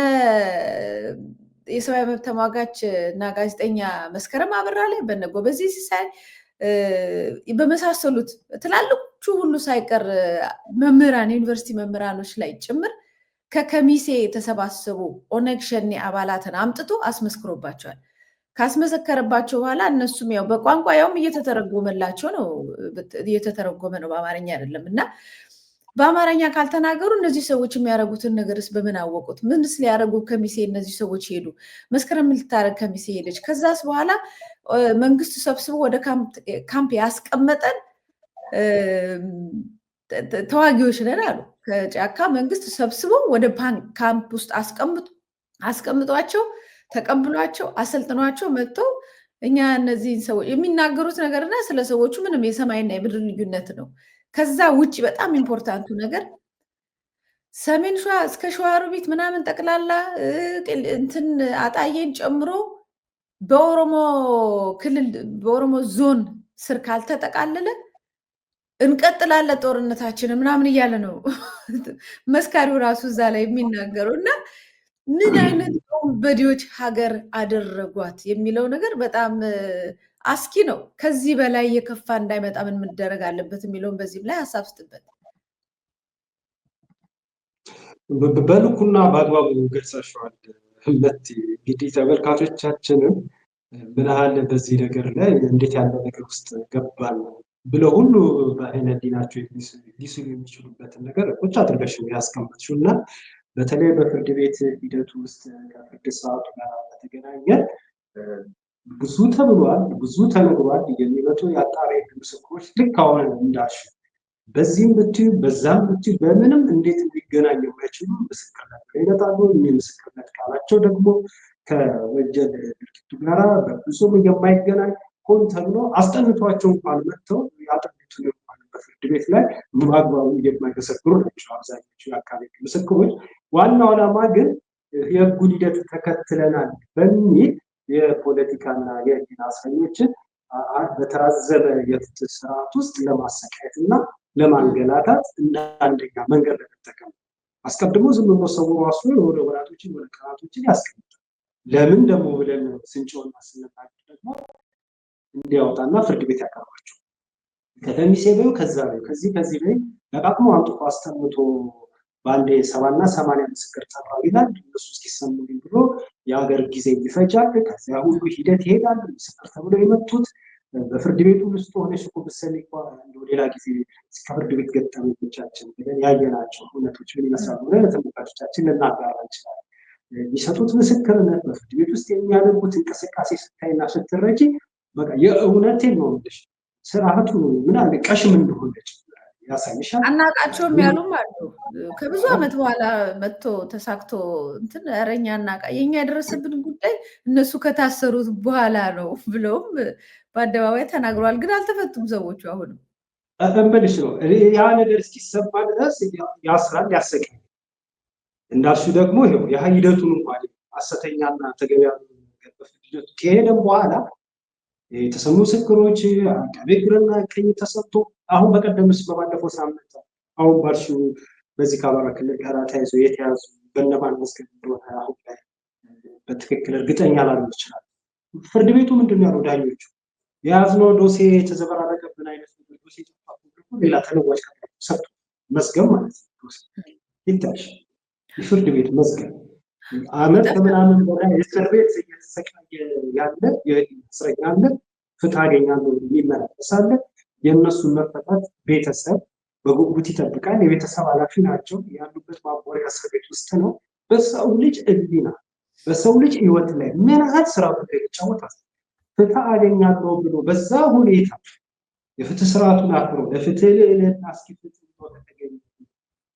የሰብአዊ መብት ተሟጋች እና ጋዜጠኛ መስከረም አበራ ላይ በነ ጎበዜ ሲሳይ በመሳሰሉት ትላልቆቹ ሁሉ ሳይቀር መምህራን ዩኒቨርሲቲ መምህራኖች ላይ ጭምር ከከሚሴ የተሰባሰቡ ኦነግ ሸኔ አባላትን አምጥቶ አስመስክሮባቸዋል። ካስመሰከረባቸው በኋላ እነሱም ያው በቋንቋ ያውም እየተተረጎመላቸው ነው፣ እየተተረጎመ ነው፣ በአማርኛ አይደለም እና በአማርኛ ካልተናገሩ እነዚህ ሰዎች የሚያደርጉትን ነገርስ በምን አወቁት? ምንስ ሊያደርጉ ከሚሴ እነዚህ ሰዎች ሄዱ? መስከረም ልታደርግ ከሚሴ ሄደች። ከዛስ በኋላ መንግስቱ ሰብስቦ ወደ ካምፕ ያስቀመጠን ተዋጊዎች ነን አሉ። ከጫካ መንግስት ሰብስቦ ወደ ካምፕ ውስጥ አስቀምጧቸው ተቀብሏቸው አሰልጥኗቸው መጥተው እኛ እነዚህን ሰዎች የሚናገሩት ነገርና ስለ ሰዎቹ ምንም የሰማይና የምድር ልዩነት ነው። ከዛ ውጭ በጣም ኢምፖርታንቱ ነገር ሰሜን ሸዋ እስከ ሸዋሮቢት ምናምን ጠቅላላ እንትን አጣዬን ጨምሮ በኦሮሞ ክልል በኦሮሞ ዞን ስር ካልተጠቃለለ እንቀጥላለን ጦርነታችንን ምናምን እያለ ነው መስካሪው ራሱ እዛ ላይ የሚናገረው እና ምን አይነት ወንበዴዎች ሀገር አደረጓት የሚለው ነገር በጣም አስኪ ነው። ከዚህ በላይ የከፋ እንዳይመጣ ምን መደረግ አለበት የሚለውን በዚህም ላይ ሀሳብ ስጥበት። በልኩና በአግባቡ ገልጸሽዋል። እንግዲህ ተመልካቾቻችንም ምን ያህል በዚህ ነገር ላይ እንዴት ያለ ነገር ውስጥ ገባን ብለው ሁሉ በአይነ ህሊናቸው ሊስሉ የሚችሉበትን ነገር ቁጭ አድርገሽ ያስቀመጥሽው እና በተለይ በፍርድ ቤት ሂደቱ ውስጥ ከፍርድ ሰዓቱ ጋር በተገናኘ ብዙ ተብሏል፣ ብዙ ተነግሯል። የሚመጡ የአጣሪ ምስክሮች ልክ አሁን እንዳልሽው በዚህም ብትዩ በዛም ብትዩ በምንም እንዴት ሊገናኙ የማይችሉ ምስክርነት ይመጣሉ። ምስክርነት ቃላቸው ደግሞ ከወንጀል ድርጊቱ ጋር በፍጹም የማይገናኝ ሆን ተብሎ አስጠንቷቸው እንኳን መጥተው ያጠኑትን እንኳን በፍርድ ቤት ላይ በአግባቡ የማይመሰክሩ ናቸው አብዛኞቹ የአቃቤ ሕግ ምስክሮች። ዋናው ዓላማ ግን የህጉን ሂደት ተከትለናል በሚል የፖለቲካና የህሊና እስረኞችን በተራዘመ የፍትህ ስርዓት ውስጥ ለማሰቃየት እና ለማንገላታት እንደ አንደኛ መንገድ ለመጠቀም አስቀድሞ ዝም ብሎ ሰው ራሱ የሆነ ወራቶችን ወደ ቀናቶችን ያስቀምጣል። ለምን ደግሞ ብለን ስንጮህና ስንናገር ደግሞ እንዲያወጣና ፍርድ ቤት ያቀርባቸው። ከከሚሴ በዩ ከዛ በዩ ከዚህ ላይ ለቃቅሞ አምጥቶ አስተምቶ በአንዴ 70 እና 80 ምስክር ጠራው ይላል። እነሱ እስኪሰሙልኝ ብሎ የሀገር ጊዜ ይፈጃል። ከዚያ ሁሉ ሂደት ይሄዳል። ምስክር ተብሎ የመጡት በፍርድ ቤቱ ውስጥ ሆነሽ እኮ ብትሰሚ እኮ ሌላ ጊዜ እስከ ፍርድ ቤት ገጠመኞቻችን ብለን ያየናቸው እውነቶች ምን ይመስላሉ ብለን ለተመልካቾቻችን ልናጋራ እንችላለን። የሚሰጡት ምስክርነት በፍርድ ቤት ውስጥ የሚያደርጉት እንቅስቃሴ ስታይና ስትረጂ በቃ የእውነቴን ነው የምልሽ ስርዓቱ ምን አለ ቀሽም እንደሆነች ያሳይሻል። አናቃቸውም ያሉም አሉ። ከብዙ ዓመት በኋላ መጥቶ ተሳክቶ እንትን ረኛ አናቃ የኛ የደረሰብን ጉዳይ እነሱ ከታሰሩት በኋላ ነው ብለውም በአደባባይ ተናግረዋል። ግን አልተፈቱም ሰዎቹ። አሁንም እንበልሽ ነው ያ ነገር እስኪሰማ ድረስ ያስራል፣ ያሰቃል። እንዳልሱ ደግሞ ይሄው ያ ሂደቱን እንኳን ሐሰተኛና ተገቢ ያልሆነ ነገር በፍርድ ሂደቱ ከሄደም በኋላ የተሰሙ ምስክሮች አቃቤ ሕግና ቀኝ ተሰጥቶ አሁን በቀደምስ በባለፈው ሳምንት አሁን ባልሽው በዚህ ከአማራ ክልል ጋር ተያይዞ የተያዙ በነማን መዝገብ እንደሆነ አሁን ላይ በትክክል እርግጠኛ ላልሆን ይችላል። ፍርድ ቤቱ ምንድን ነው ያለው? ዳኞቹ የያዝነው ዶሴ የተዘበራረቀብን አይነት ዶሴ ሌላ ተለዋጭ ሰጥቶ መዝገብ ማለት ነው ይታሽ የፍርድ ቤት መዝገብ ዓመት ከምናምን በላይ እስር ቤት እየተሰቃየ ያለ እስረኛ አለ። ፍትህ አገኛለሁ የሚመላለስ አለ። የእነሱን መፈታት ቤተሰብ በጉጉት ይጠብቃል። የቤተሰብ ኃላፊ ናቸው። ያሉበት ማጎሪያ እስር ቤት ውስጥ ነው። በሰው ልጅ ሕሊና በሰው ልጅ ሕይወት ላይ ምን ያህል ስርዓቱ ይጫወታል። ፍትህ አገኛለሁ ብሎ በዛ ሁኔታ የፍትህ ስርዓቱን አክብሮ ለፍትህ ልዕልና እስኪፍትህ ተገኘ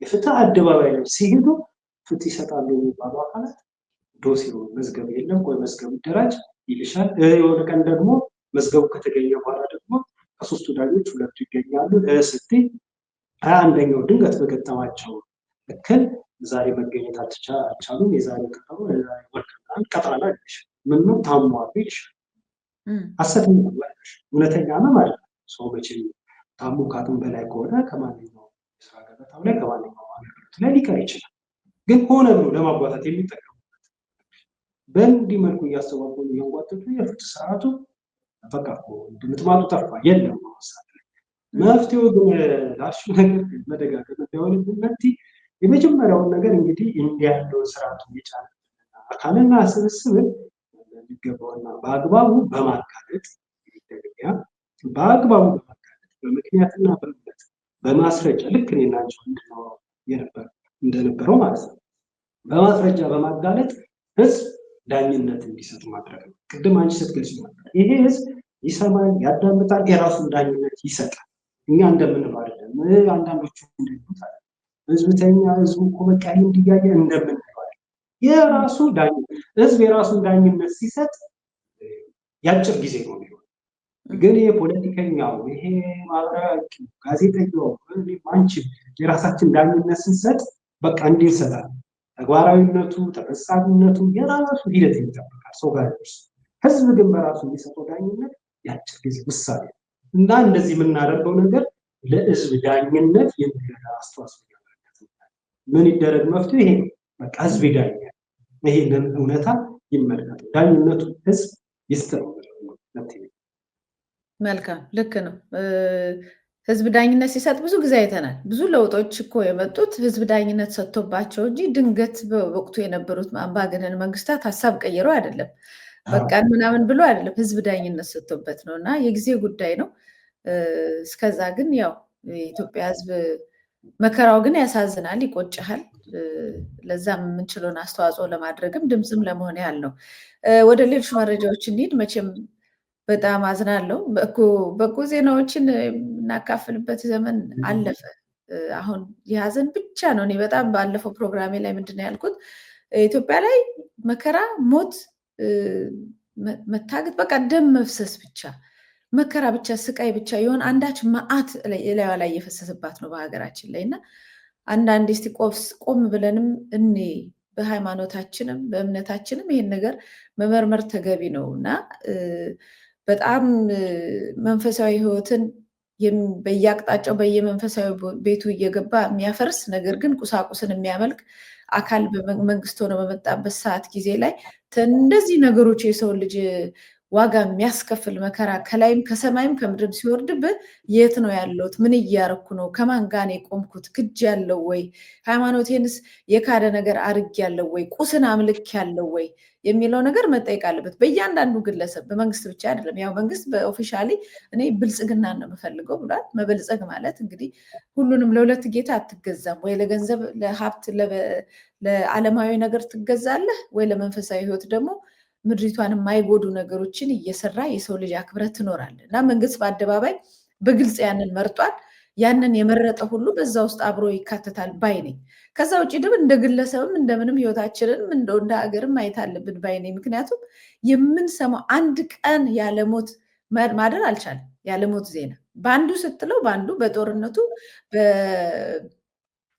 የፍትህ አደባባይ ላይ ሲሄዱ ፍትህ ይሰጣሉ የሚባሉ አካላት ዶሴው መዝገብ የለም ወይ መዝገቡ ይደራጅ ይልሻል። የሆነ ቀን ደግሞ መዝገቡ ከተገኘ በኋላ ደግሞ ከሶስቱ ዳኞች ሁለቱ ይገኛሉ። ስትይ 21ኛው ድንገት በገጠማቸው እክል ዛሬ መገኘት አልቻሉም። የዛሬ ቀጠሮ ወርቅናን ቀጥራላ ይልሻል። ምን ነው ታሟሉ ይልሻል። ሐሰተኛ ነው እውነተኛ ነው ማለት ነው። ሰው መቼም ታሙ ካቱም በላይ ከሆነ ከማንኛውም ስራ ገበታው ላይ ከማንኛውም አገልግሎት ላይ ሊቀር ይችላል። ግን ሆነ ብሎ ለማጓታት የሚጠቀሙበት በእንዲህ መልኩ እያስተባበሉ እያጓተቱ የፍትህ ስርዓቱ በቃ ድምጥማጡ ጠፋ የለም። መፍትሄው ግን ላልሽው ነገር መደጋገም እንዳይሆንብን የመጀመሪያውን ነገር እንግዲህ እንዲህ ያለውን ስርዓቱ የጫነ አካልና ስብስብን የሚገባውና በአግባቡ በማጋለጥ በአግባቡ በማጋለጥ በምክንያትና በእምነት በማስረጃ ልክ እኔና አንቺ እንድናወራው እንደነበረው ማለት ነው። በማስረጃ በማጋለጥ ህዝብ ዳኝነት እንዲሰጥ ማድረግ ነው። ቅድም አንቺ ስትገልጽ ነበር። ይሄ ህዝብ ይሰማል፣ ያዳምጣል፣ የራሱን ዳኝነት ይሰጣል። እኛ እንደምንለው አይደለም። አንዳንዶቹ እንደሚሉት አይደለም። ህዝብተኛ ህዝቡ እኮ በቃ እንዲያየ እንደምንለው አይደለም። የራሱ ዳኝነት ህዝብ የራሱን ዳኝነት ሲሰጥ ያጭር ጊዜ ነው የሚሆነው። ግን ይሄ ፖለቲከኛው ይሄ ማህበራዊ ጋዜጠኛው አንቺ የራሳችን ዳኝነት ስንሰጥ በቃ እንዲህ ይሰጣል። ተግባራዊነቱ ተፈጻሚነቱ የራሱ ሂደት ይጠብቃል ሰው ጋር ደርሶ። ህዝብ ግን በራሱ የሚሰጠው ዳኝነት ያጭር ጊዜ ውሳኔ እና እንደዚህ የምናደርገው ነገር ለህዝብ ዳኝነት የሚረዳ አስተዋጽኦ ያደርጋል። ምን ይደረግ? መፍትሄ ይሄ ነው። በቃ ህዝብ ይዳኛል። ይሄንን እውነታ ይመልከቱ። ዳኝነቱ ህዝብ ይስጠው። መልካም ልክ ነው። ህዝብ ዳኝነት ሲሰጥ ብዙ ጊዜ አይተናል። ብዙ ለውጦች እኮ የመጡት ህዝብ ዳኝነት ሰጥቶባቸው እንጂ ድንገት በወቅቱ የነበሩት አምባገነን መንግስታት ሀሳብ ቀይረው አይደለም፣ በቃ ምናምን ብሎ አይደለም። ህዝብ ዳኝነት ሰጥቶበት ነው እና የጊዜ ጉዳይ ነው። እስከዛ ግን ያው የኢትዮጵያ ህዝብ መከራው ግን ያሳዝናል፣ ይቆጭሃል። ለዛም የምንችለውን አስተዋጽኦ ለማድረግም ድምፅም ለመሆን ያህል ነው። ወደ ሌሎች መረጃዎች እንሂድ። መቼም በጣም አዝናለሁ። በጎ ዜናዎችን የምናካፍልበት ዘመን አለፈ። አሁን የሀዘን ብቻ ነው። እኔ በጣም ባለፈው ፕሮግራሜ ላይ ምንድን ነው ያልኩት? ኢትዮጵያ ላይ መከራ፣ ሞት፣ መታገት፣ በቃ ደም መፍሰስ ብቻ፣ መከራ ብቻ፣ ስቃይ ብቻ የሆነ አንዳች መዓት ላይዋ ላይ እየፈሰሰባት ነው በሀገራችን ላይ እና አንዳንዴ እስቲ ቆም ብለንም እኔ በሃይማኖታችንም በእምነታችንም ይሄን ነገር መመርመር ተገቢ ነው እና በጣም መንፈሳዊ ህይወትን በየአቅጣጫው በየመንፈሳዊ ቤቱ እየገባ የሚያፈርስ ነገር ግን ቁሳቁስን የሚያመልክ አካል መንግስት ሆኖ በመጣበት ሰዓት ጊዜ ላይ እንደዚህ ነገሮች የሰው ልጅ ዋጋ የሚያስከፍል መከራ ከላይም ከሰማይም ከምድርም ሲወርድብህ የት ነው ያለሁት? ምን እያረኩ ነው? ከማን ጋር ነው የቆምኩት? ክጅ ያለው ወይ? ሃይማኖቴንስ የካደ ነገር አርግ ያለው ወይ? ቁስን አምልክ ያለው ወይ የሚለው ነገር መጠየቅ አለበት በእያንዳንዱ ግለሰብ፣ በመንግስት ብቻ አይደለም። ያው መንግስት በኦፊሻሊ እኔ ብልጽግና ነው የምፈልገው ብሏል። መበልጸግ ማለት እንግዲህ ሁሉንም ለሁለት ጌታ አትገዛም ወይ ለገንዘብ፣ ለሀብት፣ ለዓለማዊ ነገር ትገዛለህ ወይ ለመንፈሳዊ ህይወት ደግሞ ምድሪቷን የማይጎዱ ነገሮችን እየሰራ የሰው ልጅ አክብረት ትኖራለህ። እና መንግስት በአደባባይ በግልጽ ያንን መርጧል። ያንን የመረጠ ሁሉ በዛ ውስጥ አብሮ ይካተታል ባይ ነኝ። ከዛ ውጭ ደግሞ እንደ ግለሰብም እንደምንም ህይወታችንንም እንደ ሀገርም ማየት አለብን ባይ ነኝ። ምክንያቱም የምንሰማው አንድ ቀን ያለሞት ማደር አልቻለም። ያለሞት ዜና በአንዱ ስትለው በአንዱ በጦርነቱ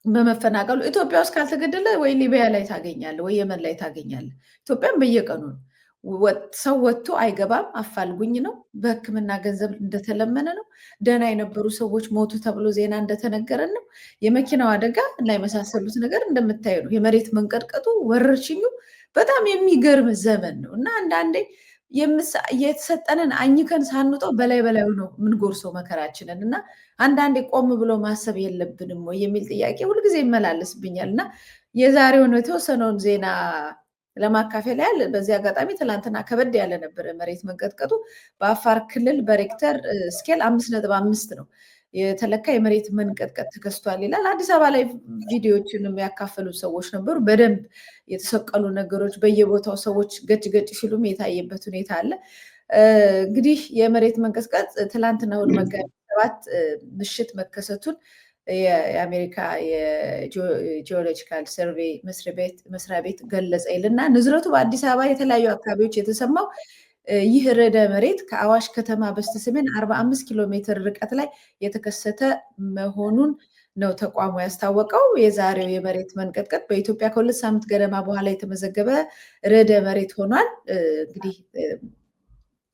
በመፈናቀሉ ኢትዮጵያ ውስጥ ካልተገደለ ወይ ሊቢያ ላይ ታገኛለህ ወይ የመን ላይ ታገኛለህ። ኢትዮጵያም በየቀኑ ነው። ሰው ወጥቶ አይገባም። አፋልጉኝ ነው። በሕክምና ገንዘብ እንደተለመነ ነው። ደህና የነበሩ ሰዎች ሞቱ ተብሎ ዜና እንደተነገረን ነው። የመኪናው አደጋ እና የመሳሰሉት ነገር እንደምታየው ነው። የመሬት መንቀጥቀጡ፣ ወረርሽኙ በጣም የሚገርም ዘመን ነው እና አንዳንዴ የተሰጠንን አኝከን ሳንውጠው በላይ በላዩ ነው የምንጎርሰው መከራችንን እና አንዳንዴ ቆም ብሎ ማሰብ የለብንም ወይ የሚል ጥያቄ ሁልጊዜ ይመላለስብኛል እና የዛሬውን የተወሰነውን ዜና ለማካፈል ያህል በዚህ አጋጣሚ ትላንትና ከበድ ያለ ነበረ መሬት መንቀጥቀጡ። በአፋር ክልል በሬክተር ስኬል 5.5 ነው የተለካ የመሬት መንቀጥቀጥ ተከስቷል ይላል። አዲስ አበባ ላይ ቪዲዮዎችንም ያካፈሉ ሰዎች ነበሩ። በደንብ የተሰቀሉ ነገሮች በየቦታው ሰዎች ገጭ ገጭ ሲሉም የታየበት ሁኔታ አለ። እንግዲህ የመሬት መንቀጥቀጥ ትላንትና እሑድ መጋቢት 7 ምሽት መከሰቱን የአሜሪካ የጂኦሎጂካል ሰርቬይ መስሪያ ቤት ገለጸ ይልና ንዝረቱ በአዲስ አበባ የተለያዩ አካባቢዎች የተሰማው ይህ ርዕደ መሬት ከአዋሽ ከተማ በስተሰሜን 45 ኪሎ ሜትር ርቀት ላይ የተከሰተ መሆኑን ነው ተቋሙ ያስታወቀው። የዛሬው የመሬት መንቀጥቀጥ በኢትዮጵያ ከሁለት ሳምንት ገደማ በኋላ የተመዘገበ ርዕደ መሬት ሆኗል። እንግዲህ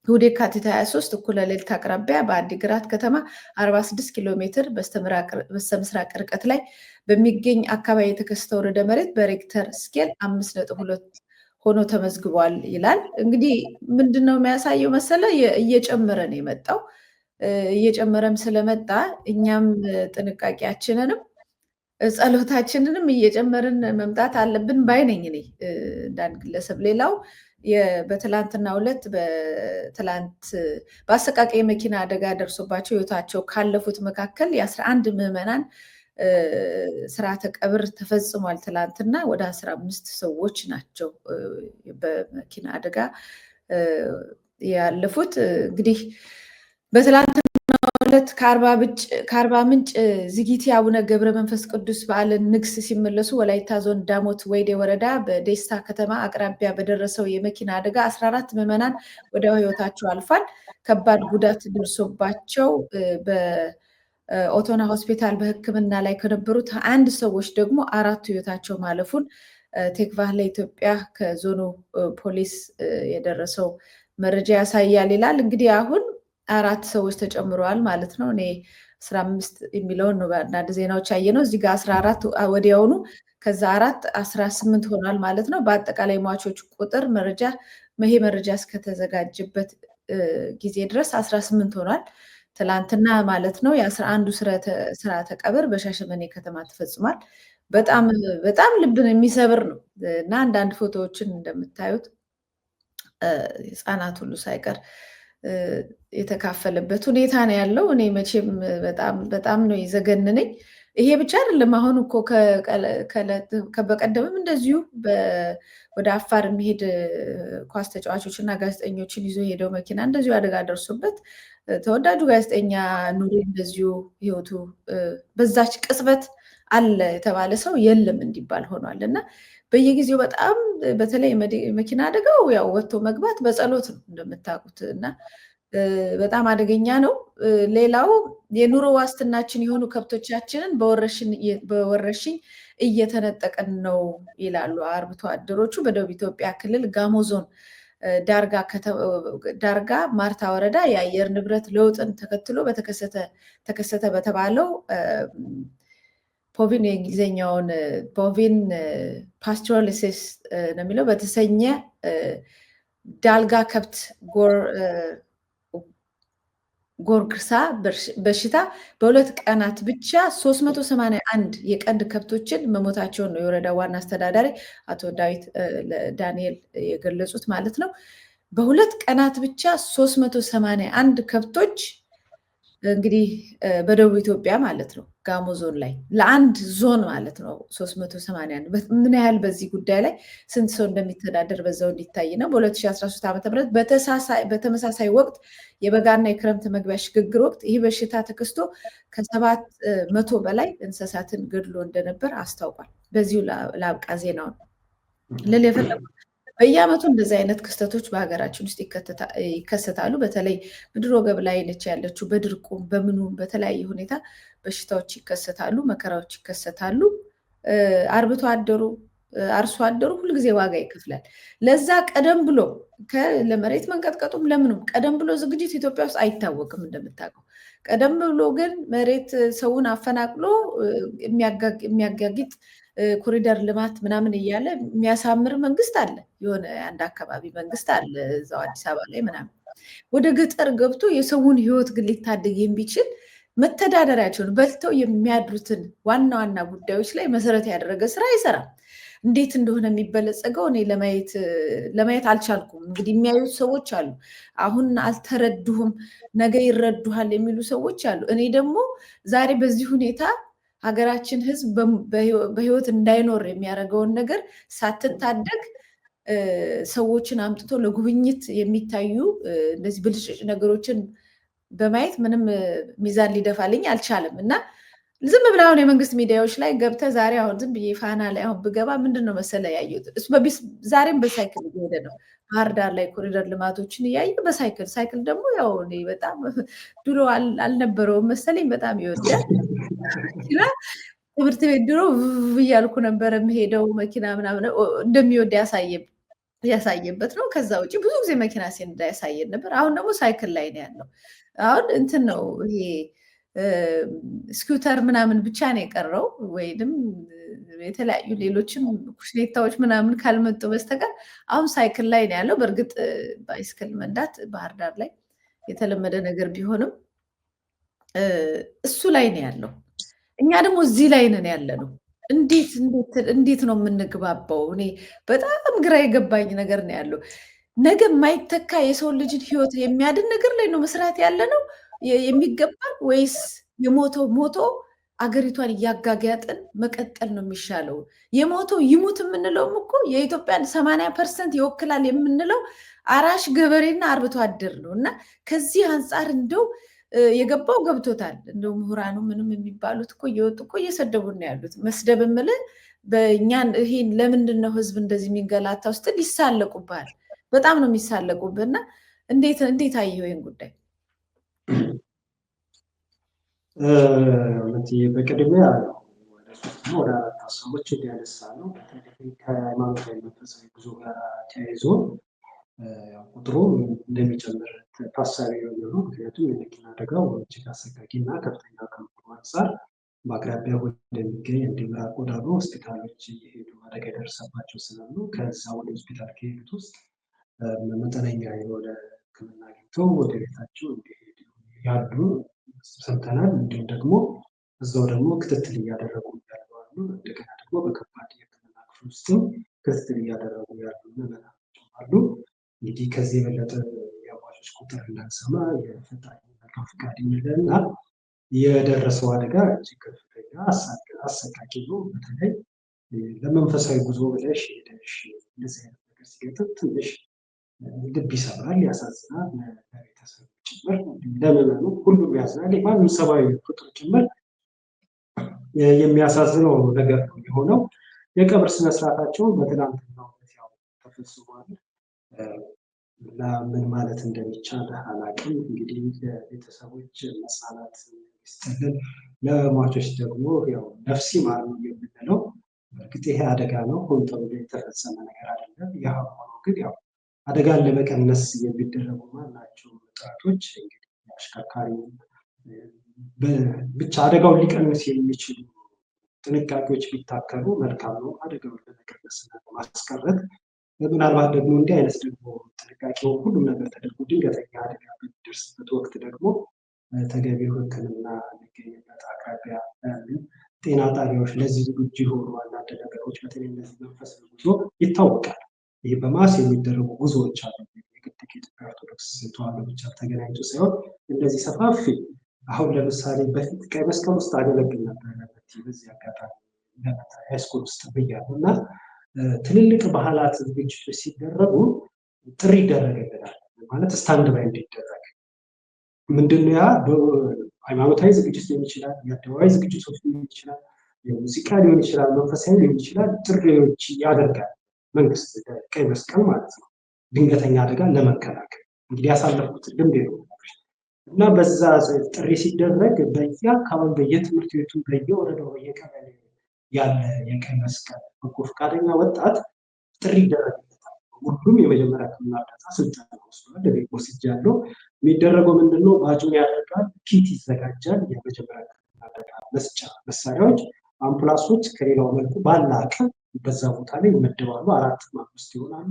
እሑድ የካቲት 23 እኩለ ሌሊት አቅራቢያ በአዲግራት ከተማ 46 ኪሎ ሜትር በስተምስራቅ ርቀት ላይ በሚገኝ አካባቢ የተከሰተው ርዕደ መሬት በሬክተር ስኬል 5.2 ሆኖ ተመዝግቧል ይላል። እንግዲህ ምንድነው የሚያሳየው መሰለ እየጨመረ ነው የመጣው። እየጨመረም ስለመጣ እኛም ጥንቃቄያችንንም ጸሎታችንንም እየጨመርን መምጣት አለብን ባይነኝ እኔ እንዳንድ ግለሰብ። ሌላው በትላንትናው ዕለት በአሰቃቂ የመኪና አደጋ ደርሶባቸው ህይወታቸው ካለፉት መካከል የ11 ምዕመናን ስርዓተ ቀብር ተፈጽሟል። ትላንትና ወደ 15 ሰዎች ናቸው በመኪና አደጋ ያለፉት። እንግዲህ በትላንትናው ዕለት ከአርባ ምንጭ ዝጊቲ አቡነ ገብረ መንፈስ ቅዱስ በዓልን ንግስ ሲመለሱ ወላይታ ዞን ዳሞት ወይዴ ወረዳ በዴስታ ከተማ አቅራቢያ በደረሰው የመኪና አደጋ 14 ምዕመናን ወዲያው ህይወታቸው አልፏል። ከባድ ጉዳት ደርሶባቸው ኦቶና ሆስፒታል በሕክምና ላይ ከነበሩት 1 ሰዎች ደግሞ 4ቱ ህይወታቸው ማለፉን ቴክቫህ ለኢትዮጵያ ከዞኑ ፖሊስ የደረሰው መረጃ ያሳያል ይላል። እንግዲህ አሁን 4 ሰዎች ተጨምረዋል ማለት ነው። እኔ 15 የሚለውን ነው በአንዳንድ ዜናዎች ያየነው። እዚህ ጋር 14 ወዲያውኑ ከዛ 4 18 ሆኗል ማለት ነው። በአጠቃላይ ሟቾች ቁጥር ይሄ መረጃ እስከተዘጋጀበት ጊዜ ድረስ 18 ሆኗል። ትላንትና ማለት ነው። የ11ዱ ስርዓተ ቀብር በሻሸመኔ ከተማ ተፈጽሟል። በጣም በጣም ልብን የሚሰብር ነው እና አንዳንድ ፎቶዎችን እንደምታዩት ህፃናት ሁሉ ሳይቀር የተካፈለበት ሁኔታ ነው ያለው። እኔ መቼም በጣም ነው የዘገነነኝ። ይሄ ብቻ አይደለም። አሁን እኮ በቀደምም እንደዚሁ ወደ አፋር የሚሄድ ኳስ ተጫዋቾች እና ጋዜጠኞችን ይዞ ሄደው መኪና እንደዚሁ አደጋ ደርሶበት ተወዳጁ ጋዜጠኛ ኑሪ እንደዚሁ ህይወቱ በዛች ቅጽበት አለ የተባለ ሰው የለም እንዲባል ሆኗል እና በየጊዜው በጣም በተለይ መኪና አደጋው ያው ወጥቶ መግባት በጸሎት ነው እንደምታውቁት እና በጣም አደገኛ ነው። ሌላው የኑሮ ዋስትናችን የሆኑ ከብቶቻችንን በወረርሽኝ እየተነጠቀን ነው ይላሉ አርብቶ አደሮቹ። በደቡብ ኢትዮጵያ ክልል ጋሞ ዞን ዳርጋ ማርታ ወረዳ የአየር ንብረት ለውጥን ተከትሎ ተከሰተ በተባለው ፖቪን የእንግሊዝኛውን ፖቪን ፓስቶራሊሲስ ነው የሚለው በተሰኘ ዳልጋ ከብት ጎርግሳ በሽታ በ2 ቀናት ብቻ 381 የቀንድ ከብቶችን መሞታቸውን ነው የወረዳ ዋና አስተዳዳሪ አቶ ዳዊት ዳንኤል የገለጹት ማለት ነው። በ2 ቀናት ብቻ 381 ከብቶች እንግዲህ በደቡብ ኢትዮጵያ ማለት ነው ጋሞ ዞን ላይ ለአንድ ዞን ማለት ነው 381 ምን ያህል በዚህ ጉዳይ ላይ ስንት ሰው እንደሚተዳደር በዛው እንዲታይ ነው። በ2013 ዓ.ም በተመሳሳይ ወቅት የበጋና የክረምት መግቢያ ሽግግር ወቅት ይህ በሽታ ተከስቶ ከ700 በላይ እንስሳትን ገድሎ እንደነበር አስታውቋል። በዚሁ ላብቃ ዜናውን ልል የፈለጉት በየዓመቱ እንደዚህ አይነት ክስተቶች በሀገራችን ውስጥ ይከሰታሉ። በተለይ ምድር ወገብ ላይ ነች ያለችው በድርቁም በምኑም በተለያየ ሁኔታ በሽታዎች ይከሰታሉ፣ መከራዎች ይከሰታሉ። አርሶ አደሩ ሁልጊዜ ዋጋ ይከፍላል። ለዛ ቀደም ብሎ ለመሬት መንቀጥቀጡም ለምኑም ቀደም ብሎ ዝግጅት ኢትዮጵያ ውስጥ አይታወቅም እንደምታውቀው። ቀደም ብሎ ግን መሬት ሰውን አፈናቅሎ የሚያጋጊጥ ኮሪደር ልማት ምናምን እያለ የሚያሳምር መንግስት አለ። የሆነ አንድ አካባቢ መንግስት አለ እዛው አዲስ አበባ ላይ ምናምን ወደ ገጠር ገብቶ የሰውን ህይወት ግን ሊታደግ የሚችል መተዳደሪያቸውን በልተው የሚያድሩትን ዋና ዋና ጉዳዮች ላይ መሰረት ያደረገ ስራ አይሰራም። እንዴት እንደሆነ የሚበለጸገው እኔ ለማየት አልቻልኩም። እንግዲህ የሚያዩት ሰዎች አሉ። አሁን አልተረዱህም፣ ነገ ይረዱሃል የሚሉ ሰዎች አሉ። እኔ ደግሞ ዛሬ በዚህ ሁኔታ ሀገራችን ህዝብ በህይወት እንዳይኖር የሚያደርገውን ነገር ሳትታደግ ሰዎችን አምጥቶ ለጉብኝት የሚታዩ እንደዚህ ብልጭልጭ ነገሮችን በማየት ምንም ሚዛን ሊደፋልኝ አልቻለም እና ዝም ብለህ አሁን የመንግስት ሚዲያዎች ላይ ገብተህ ዛሬ አሁን ዝም ብዬ ፋና ላይ አሁን ብገባ ምንድን ነው መሰለህ ያየሁት? ዛሬም በሳይክል እየሄደ ነው ባህር ዳር ላይ ኮሪደር ልማቶችን እያየ ሳይክል ደግሞ ያው እኔ በጣም ድሮ አልነበረውም መሰለኝ በጣም ይወዳል። ትምህርት ቤት ድሮ እያልኩ ነበረ የምሄደው መኪና ምናምን እንደሚወድ ያሳየበት ነው። ከዛ ውጭ ብዙ ጊዜ መኪና ሲነዳ ያሳየን ነበር። አሁን ደግሞ ሳይክል ላይ ነው ያለው። አሁን እንትን ነው ይሄ ስኩተር ምናምን ብቻ ነው የቀረው ወይንም የተለያዩ ሌሎችም ኩሽኔታዎች ምናምን ካልመጡ በስተቀር አሁን ሳይክል ላይ ነው ያለው። በእርግጥ ባይስክል መንዳት ባህር ዳር ላይ የተለመደ ነገር ቢሆንም እሱ ላይ ነው ያለው። እኛ ደግሞ እዚህ ላይ ነን ያለ ነው። እንዴት ነው የምንግባባው? እኔ በጣም ግራ የገባኝ ነገር ነው ያለው። ነገ የማይተካ የሰው ልጅን ህይወት የሚያድን ነገር ላይ ነው መስራት ያለ ነው የሚገባል ወይስ የሞተው ሞቶ አገሪቷን እያጋጋጥን መቀጠል ነው የሚሻለው? የሞተው ይሙት የምንለውም እኮ የኢትዮጵያን 80% ይወክላል የምንለው አራሽ ገበሬና አርብቶ አደር ነው እና ከዚህ አንጻር እንደው የገባው ገብቶታል። እንደው ምሁራኑ ምንም የሚባሉት እኮ እየወጡ እኮ እየሰደቡን ነው ያሉት። መስደብ የምልህ በእኛን ይሄን ለምንድን ነው ህዝብ እንደዚህ የሚንገላታው ስትል ይሳለቁብሃል። በጣም ነው የሚሳለቁብህ እና እንዴት አየኸው ይህን ጉዳይ? በቅድሚያ ወደ 4 ሀሳቦች እንዲያነሳ ነው። በተለይ ከሃይማኖታዊ መንፈሳዊ ጉዞ ጋር ተያይዞ ቁጥሩ እንደሚጨምር ታሳቢ ነው። ምክንያቱም የመኪና አደጋው እጅግ አሰቃቂ እና ከፍተኛ ከመሆኑ አንፃር በአቅራቢያ ወደሚገኝ እንደ ምዕራብ ወዳሉ ሆስፒታሎች እየሄዱ አደጋ የደረሰባቸው ስላሉ ከዛ ወደ ሆስፒታል ከሄዱት ውስጥ መጠነኛ የሆነ ሕክምና አግኝተው ወደ ቤታቸው እንዲሄዱ ያሉ ሰምተናል። እንዲሁም ደግሞ እዛው ደግሞ ክትትል እያደረጉ ያሉ አሉ። እንደገና ደግሞ በከባድ የሕክምና ክፍል ውስጥም ክትትል እያደረጉ ያሉ ምዕመናኖች አሉ። እንግዲህ ከዚህ የበለጠ የሟቾች ቁጥር እንዳንሰማ የፈጣሪ መልካም ፈቃድ ይሁንልን። የደረሰው አደጋ እጅግ ከፍተኛ አሰቃቂ ነው። በተለይ ለመንፈሳዊ ጉዞ ብለሽ ሄደሽ እንደዚህ አይነት ነገር ሲገጥም ትንሽ ልብ ይሰብራል፣ ያሳዝናል። ለቤተሰብ ጭምር ለምዕመኑ ሁሉም ያዝናል። የማንም ሰብአዊ ፍጡር ጭምር የሚያሳዝነው ነገር ነው የሆነው። የቀብር ስነስርዓታቸውን በትናንትናው ዕለት ያው ተፈጽሟል። ምን ማለት እንደሚቻል አላውቅም። እንግዲህ ለቤተሰቦች መጽናናት ይስጥልን፣ ለሟቾች ደግሞ ያው ነፍስ ይማር ነው የምንለው። በእርግጥ ይሄ አደጋ ነው፣ ሆን ተብሎ የተፈጸመ ነገር አይደለም። ያ ሆኖ ግን ያው አደጋን ለመቀነስ የሚደረጉ ማናቸውም ጥረቶች እንግዲህ አሽከርካሪ ብቻ አደጋውን ሊቀንስ የሚችሉ ጥንቃቄዎች ቢታከሉ መልካም ነው። አደጋውን ለመቀነስ እና ለማስቀረት ምናልባት ደግሞ እንዲህ አይነት ደግሞ ጥንቃቄው ሁሉም ነገር ተደርጎ ድንገተኛ አደጋ በሚደርስበት ወቅት ደግሞ ተገቢው ሕክምና የሚገኝበት አቅራቢያ ያሉ ጤና ጣቢያዎች ለዚህ ዝግጁ የሆኑ አንዳንድ ነገሮች በተለይ እነዚህ መንፈሳዊ ጉዞ ይታወቃል። ይህ በማስ የሚደረጉ ጉዞዎች አሉ። የግድ የኢትዮጵያ ኦርቶዶክስ ተዋሕዶ ብቻ ተገናኝቶ ሳይሆን እንደዚህ ሰፋፊ አሁን ለምሳሌ በፊት ቀይ መስቀል ውስጥ አገለግል ነበር። በዚህ አጋጣሚ ሃይስኩል ውስጥ ብያለሁ እና ትልልቅ ባህላት ዝግጅቶች ሲደረጉ ጥሪ ይደረግልናል ማለት ስታንድ ባይ እንዲደረግ ምንድነው ያ ሃይማኖታዊ ዝግጅት ሊሆን ይችላል፣ የአደባባይ ዝግጅቶች ሊሆን ይችላል፣ የሙዚቃ ሊሆን ይችላል፣ መንፈሳዊ ሊሆን ይችላል። ጥሪዎች ያደርጋል መንግስት ቀይ መስቀል ማለት ነው ድንገተኛ አደጋ ለመከላከል እንግዲህ ያሳለፍኩት ልምድ ነው እና በዛ ጥሪ ሲደረግ በየአካባቢ በየትምህርት ቤቱ በየወረዳው በየቀበሌ ያለ የቀይ መስቀል በጎ ፈቃደኛ ወጣት ጥሪ ይደረግለታል። ሁሉም የመጀመሪያ ሕክምና እርዳታ ስልጠና ወስዷል። ለቤት ወስጃለሁ። የሚደረገው ምንድነው? ባጁን ያደርጋል፣ ኪት ይዘጋጃል፣ የመጀመሪያ ሕክምና እርዳታ መስጫ መሳሪያዎች፣ አምቡላንሶች ከሌላው መልኩ ባለ አቅም በዛ ቦታ ላይ ይመደባሉ። 4-5 ይሆናሉ።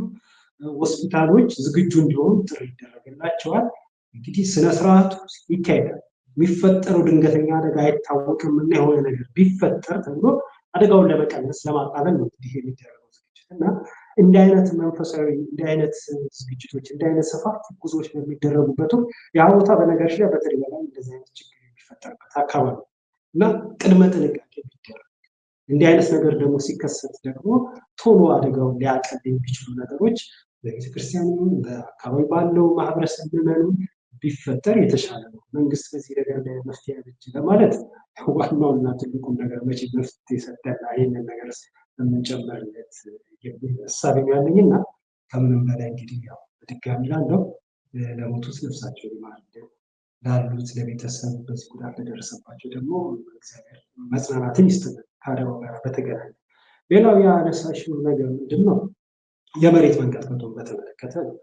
ሆስፒታሎች ዝግጁ እንዲሆኑ ጥሪ ይደረግላቸዋል። እንግዲህ ስነስርዓቱ ይካሄዳል። የሚፈጠረው ድንገተኛ አደጋ አይታወቅም እና የሆነ ነገር ቢፈጠር ተብሎ አደጋውን ለመቀነስ ለማቃለል ነው ይሄ የሚደረገው ዝግጅት እና እንዲህ አይነት መንፈሳዊ እንዲህ አይነት ዝግጅቶች እንዲህ አይነት ሰፋፊ ጉዞዎች በሚደረጉበት ያ ቦታ በነገሮች ላይ በተለይ በላይ እንደዚህ አይነት ችግር የሚፈጠርበት አካባቢ እና ቅድመ ጥንቃቄ ቢደረግ እንዲህ አይነት ነገር ደግሞ ሲከሰት ደግሞ ቶሎ አደጋውን ሊያቀል የሚችሉ ነገሮች በቤተክርስቲያን በአካባቢ ባለው ማህበረሰብ ምዕመኑ ቢፈጠር የተሻለ ነው። መንግስት በዚህ ነገር ላይ መፍትሄ ያበጅ ለማለት ዋናውና ትልቁም ነገር መቼ መፍትሄ ሰጠና ይህንን ነገር የምንጨምርለት የሚል ሀሳብ ያለኝና ከምንም በላይ እንግዲህ ያው በድጋሚ ላለው ለሞቱት ነፍሳቸው ይማር፣ ላሉት ለቤተሰብ በዚህ ጉዳት ለደረሰባቸው ደግሞ እግዚአብሔር መጽናናትን ይስጥልን። ከአደጋው ጋር በተገናኘ ሌላው ያነሳሽው ነገር ምንድን ነው? የመሬት መንቀጥቀጡን በተመለከተ ነው።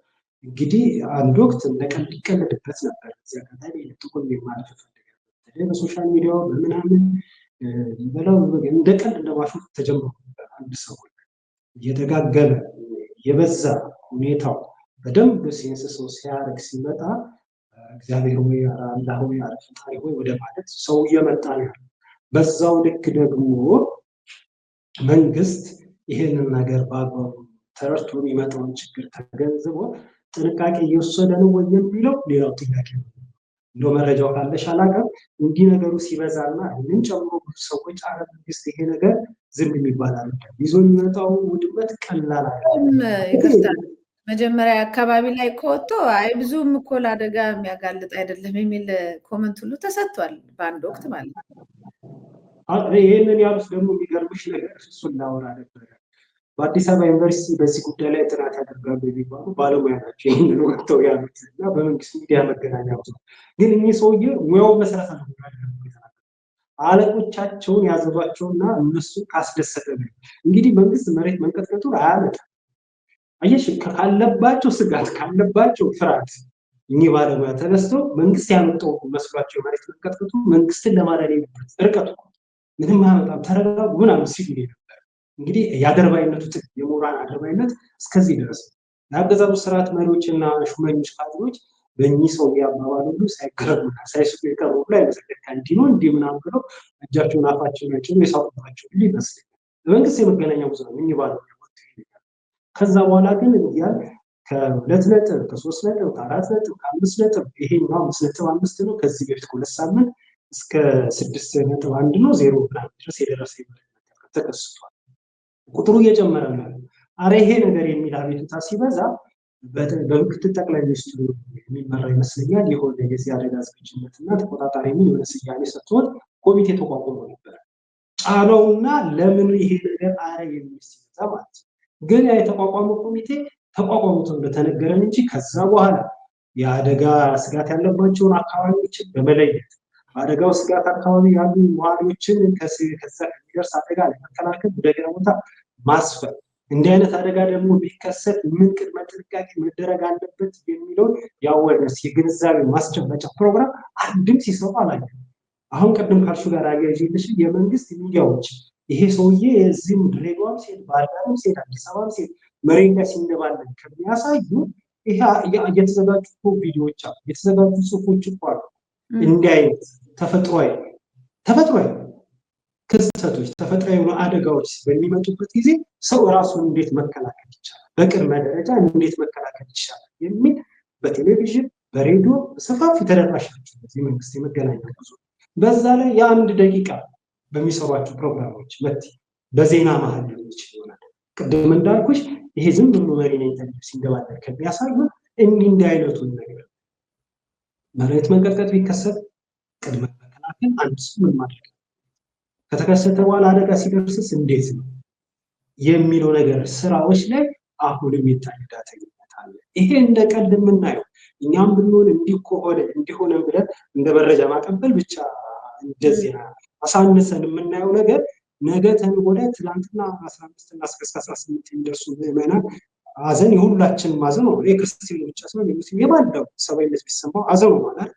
እንግዲህ አንድ ወቅት እንደ ቀልድ ይቀለድበት ነበር። እዚህ አጋጣሚ ጥቁም የማለት ፈልጋለሁ። በተለይ በሶሻል ሚዲያው በምናምን በለው እንደ ቀልድ እንደማሾፍ ተጀምሮ ነበር። አንድ ሰው እየተጋገለ የበዛ ሁኔታው በደንብ ሲንስሰው ሲያደርግ ሲመጣ እግዚአብሔር ሆይ አላህ ሆይ ፈጣሪ ሆይ ወደ ማለት ሰው እየመጣ ነው። በዛው ልክ ደግሞ መንግስት ይህንን ነገር በአግባቡ ተረድቶ የሚመጣውን ችግር ተገንዝቦ ጥንቃቄ እየወሰደ ነው ወይ የሚለው ሌላው ጥያቄ ነው። እንደው መረጃው ካለሽ አላውቅም። እንዲህ ነገሩ ሲበዛና እኔን ጨምሮ ብዙ ሰዎች አረ መንግስት ይሄ ነገር ዝም የሚባል አይደለም፣ ይዞ የሚመጣው ውድመት ቀላል አይደለም። መጀመሪያ አካባቢ ላይ ከወጥቶ አይ ብዙም እኮ ለአደጋ የሚያጋልጥ አይደለም የሚል ኮመንት ሁሉ ተሰጥቷል በአንድ ወቅት ማለት ነው። ይህንን ያሉት ደግሞ የሚገርምሽ ነገር እሱን ላወራ ነበረ። በአዲስ አበባ ዩኒቨርሲቲ በዚህ ጉዳይ ላይ ጥናት ያደርጋሉ የሚባሉ ባለሙያ ናቸው ይህንን ወጥተው ያሉት እና በመንግስት ሚዲያ መገናኛ ብዙኃን ግን እኚህ ሰውዬ ሙያው መሰረት ነው አለቆቻቸውን ያዘዟቸውና እነሱ ካስደሰተ እንግዲህ መንግስት መሬት መንቀጥቀጡን አያመጣም። አየሽ ካለባቸው ስጋት ካለባቸው ፍርሃት እኚህ ባለሙያ ተነስተው መንግስት ያመጣው መስሏቸው መሬት መንቀጥቀጡ መንግስትን ለማዳን የሚበት ርቀቱ ምንም አያመጣም ተረጋጉ ምናምን ሲሉ ነበር። እንግዲህ የአድርባይነቱ ጥግ የምሁራን አድርባይነት እስከዚህ ድረስ ነው። የአገዛዙ ስርዓት መሪዎችና ሹመኞች ካድሬዎች በእኚህ ሰው ያባባሉ ሁሉ ሳይገረሙና ሳይስቁ የቀሩ ሁሉ አይመስለኝም። እንዲህ ነው እንዲህ ምናምን ብለው እጃቸውን አፋቸውን ያጭኑ የሳቁባቸው ሁሉ ይመስለኛል። በመንግስት የመገናኛ ብዙኃን እኚህ ባለሙያ ከዛ በኋላ ግን እያል ከ2 ነጥብ ከ3 ነጥብ ከ4 ነጥብ ከ5 ነጥብ ይሄኛው 5.5 ነው። ከዚህ በፊት 2 ሳምንት እስከ 6.1 ነው 0 ድረስ የደረሰ ተከስቷል። ቁጥሩ እየጨመረ ነው። አረ ይሄ ነገር የሚል አቤቱታ ሲበዛ በምክትል ጠቅላይ ሚኒስትሩ የሚመራ ይመስለኛል የሆነ የዚህ አደጋ ዝግጁነትና ተቆጣጣሪ የሚል የሆነ ስያሜ ሰጥቶት ኮሚቴ ተቋቁሞ ነበር። ጫነውና ለምን ይሄ ነገር አረ የሚል ሲበዛ ማለት ነው። ግን የተቋቋመው ኮሚቴ ተቋቋሙ ተብሎ ተነገረን እንጂ ከዛ በኋላ የአደጋ ስጋት ያለባቸውን አካባቢዎችን በመለየት በአደጋው ስጋት አካባቢ ያሉ ነዋሪዎችን ከዛ ከሚደርስ አደጋ ለመከላከል ወደ ሌላ ቦታ ማስፈር እንዲህ አይነት አደጋ ደግሞ ቢከሰት ምን ቅድመ ጥንቃቄ መደረግ አለበት የሚለውን የአዌርነስ የግንዛቤ ማስጨበጫ ፕሮግራም አንድም ሲሰሩ አላየንም። አሁን ቅድም ካልሹ ጋር አያይዤልሽ የመንግስት ሚዲያዎች ይሄ ሰውዬ የዚህም ድሬዳዋም ሴት ባህርዳርም ሴት አዲስ አበባም ሴት መሬት ላይ ሲንደባለን ከሚያሳዩ ይሄ የተዘጋጁ ቪዲዮዎች አሉ፣ የተዘጋጁ ጽሁፎች እኮ አሉ። እንዲህ አይነት ተፈጥሯዊ ክስተቶች ተፈጥሯዊ የሆኑ አደጋዎች በሚመጡበት ጊዜ ሰው ራሱን እንዴት መከላከል ይቻላል፣ በቅድመ ደረጃ እንዴት መከላከል ይቻላል የሚል በቴሌቪዥን በሬዲዮ ሰፋፊ ተደራሽ ናቸው የመንግስት የመገናኛ ብዙ። በዛ ላይ የአንድ ደቂቃ በሚሰሯቸው ፕሮግራሞች በዜና መሀል ሊሆን ይችላል። ቅድም እንዳልኩሽ ይሄ ዝም ብሎ መሪ ነኝ ተብሎ ሲንደባለል ከሚያሳዩ እንዲህ አይነቱን ነገር መሬት መንቀጥቀጥ ቢከሰት ቅድመ መከላከል አንድ ሰው ምን ማድረግ ከተከሰተ በኋላ አደጋ ሲደርስስ እንዴት ነው የሚለው ነገር ስራዎች ላይ አሁንም የታይ ዳተኝነት አለ። ይሄ እንደ ቀልድ የምናየው እኛም ብንሆን እንዲሆነ ብለን እንደ መረጃ ማቀበል ብቻ እንደዚህ አሳንሰን የምናየው ነገር ነገ ተነገ ወዲያ ትላንትና 15 እና እስከ 18 የሚደርሱ ምዕመናን ሀዘን የሁላችንም ሀዘን ነው። የክርስቲያኑ ብቻ ሳይሆን የሙስሊም የባለው ሰብአዊነት ቢሰማው ሀዘን ነው ማለት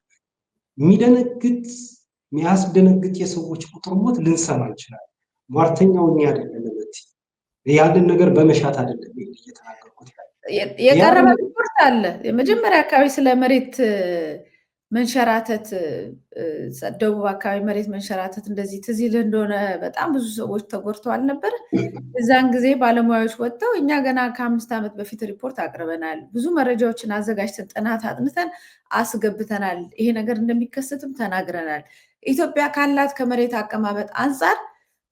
የሚያስደነግጥ የሰዎች ቁጥር ሞት ልንሰማ እንችላለን። ሟርተኛው እኛ አይደለም ያንን ነገር በመሻት አይደለም እየተናገርኩት የቀረበ ሪፖርት አለ። የመጀመሪያ አካባቢ ስለ መሬት መንሸራተት ደቡብ አካባቢ መሬት መንሸራተት እንደዚህ ትዝ ይልህ እንደሆነ በጣም ብዙ ሰዎች ተጎድተዋል ነበር። እዛን ጊዜ ባለሙያዎች ወጥተው እኛ ገና ከ5 ዓመት በፊት ሪፖርት አቅርበናል፣ ብዙ መረጃዎችን አዘጋጅተን ጥናት አጥንተን አስገብተናል፣ ይሄ ነገር እንደሚከሰትም ተናግረናል። ኢትዮጵያ ካላት ከመሬት አቀማመጥ አንጻር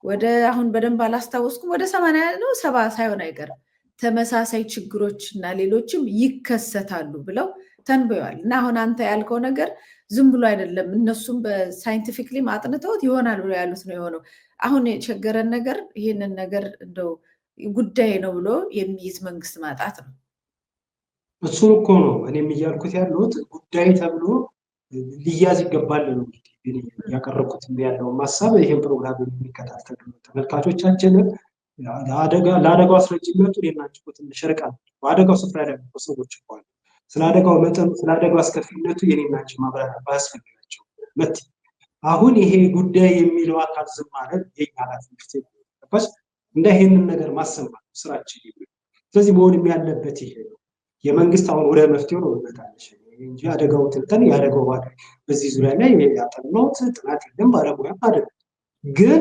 ወደ አሁን በደንብ አላስታወስኩም ወደ 80 ነው 70 ሳይሆን አይቀርም ተመሳሳይ ችግሮች እና ሌሎችም ይከሰታሉ ብለው ተንብየዋል። እና አሁን አንተ ያልከው ነገር ዝም ብሎ አይደለም፣ እነሱም በሳይንቲፊክሊ አጥንተውት ይሆናል ብሎ ያሉት ነው የሆነው። አሁን የቸገረን ነገር ይህንን ነገር እንደው ጉዳይ ነው ብሎ የሚይዝ መንግስት ማጣት ነው። እሱን እኮ ነው እኔም እያልኩት ያለሁት ጉዳይ ተብሎ ሊያዝ ይገባል ነው ያቀረብኩት ያለው ሀሳብ። ይህን ፕሮግራም የሚከታተሉ ተመልካቾቻችን ለአደጋው አስረጅነቱ ሌናቸው ትንሽ ርቀናል። በአደጋው ስፍራ ያለቁ ሰዎች እንኳን ስለ አደጋው መጠኑ ስለ አደጋው አስከፊነቱ የኔናቸው ማብራሪያ ባያስፈልጋቸው አሁን ይሄ ጉዳይ የሚለው አካል ዝም ማለት የኛ ኃላፊነት ነው። እንደ ይሄንን ነገር ማሰማት ስራችን ይሁን። ስለዚህ መሆንም ያለበት ይሄ ነው። የመንግስት አሁን ወደ መፍትሄው ነው መጣለሽ እንጂ አደጋው ትንተን ያደረገው በዚህ ዙሪያ ላይ ያጠናውት ጥናት የለም ባለሙያ አይደለም። ግን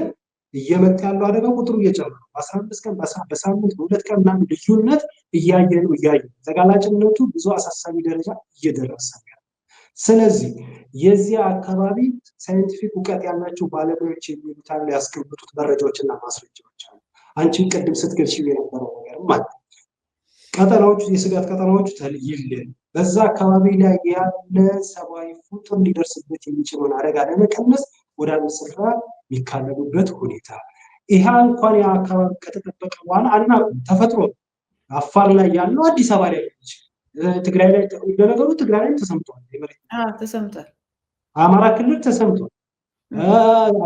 እየመጣ ያለው አደጋ ቁጥሩ እየጨመረ በ15 ቀን በሳምንት በሁለት ቀን ምናምን ልዩነት እያየን ተጋላጭነቱ ብዙ አሳሳቢ ደረጃ እየደረሰ ነው። ስለዚህ የዚህ አካባቢ ሳይንቲፊክ እውቀት ያላቸው ባለሙያዎች የሚሉት አለ ያስቀምጡት መረጃዎችና ማስረጃዎች አሉ። አንቺ ቅድም ስትገልጪው የነበረው ነገር ማለት ቀጠናዎቹ የስጋት ቀጠናዎቹ ተለይልን በዛ አካባቢ ላይ ያለ ሰብአዊ ፍጡር ሊደርስበት የሚችለውን አደጋ ለመቀነስ ወደ አንድ ስፍራ የሚካለሉበት ሁኔታ ይሄ እንኳን ያ አካባቢ ከተጠበቀ በኋላ አናውቅም። ተፈጥሮ አፋር ላይ ያለው አዲስ አበባ ላይ ትግራይ ላይ ለነገሩ ትግራይ ላይ ተሰምቷል፣ አማራ ክልል ተሰምቷል፣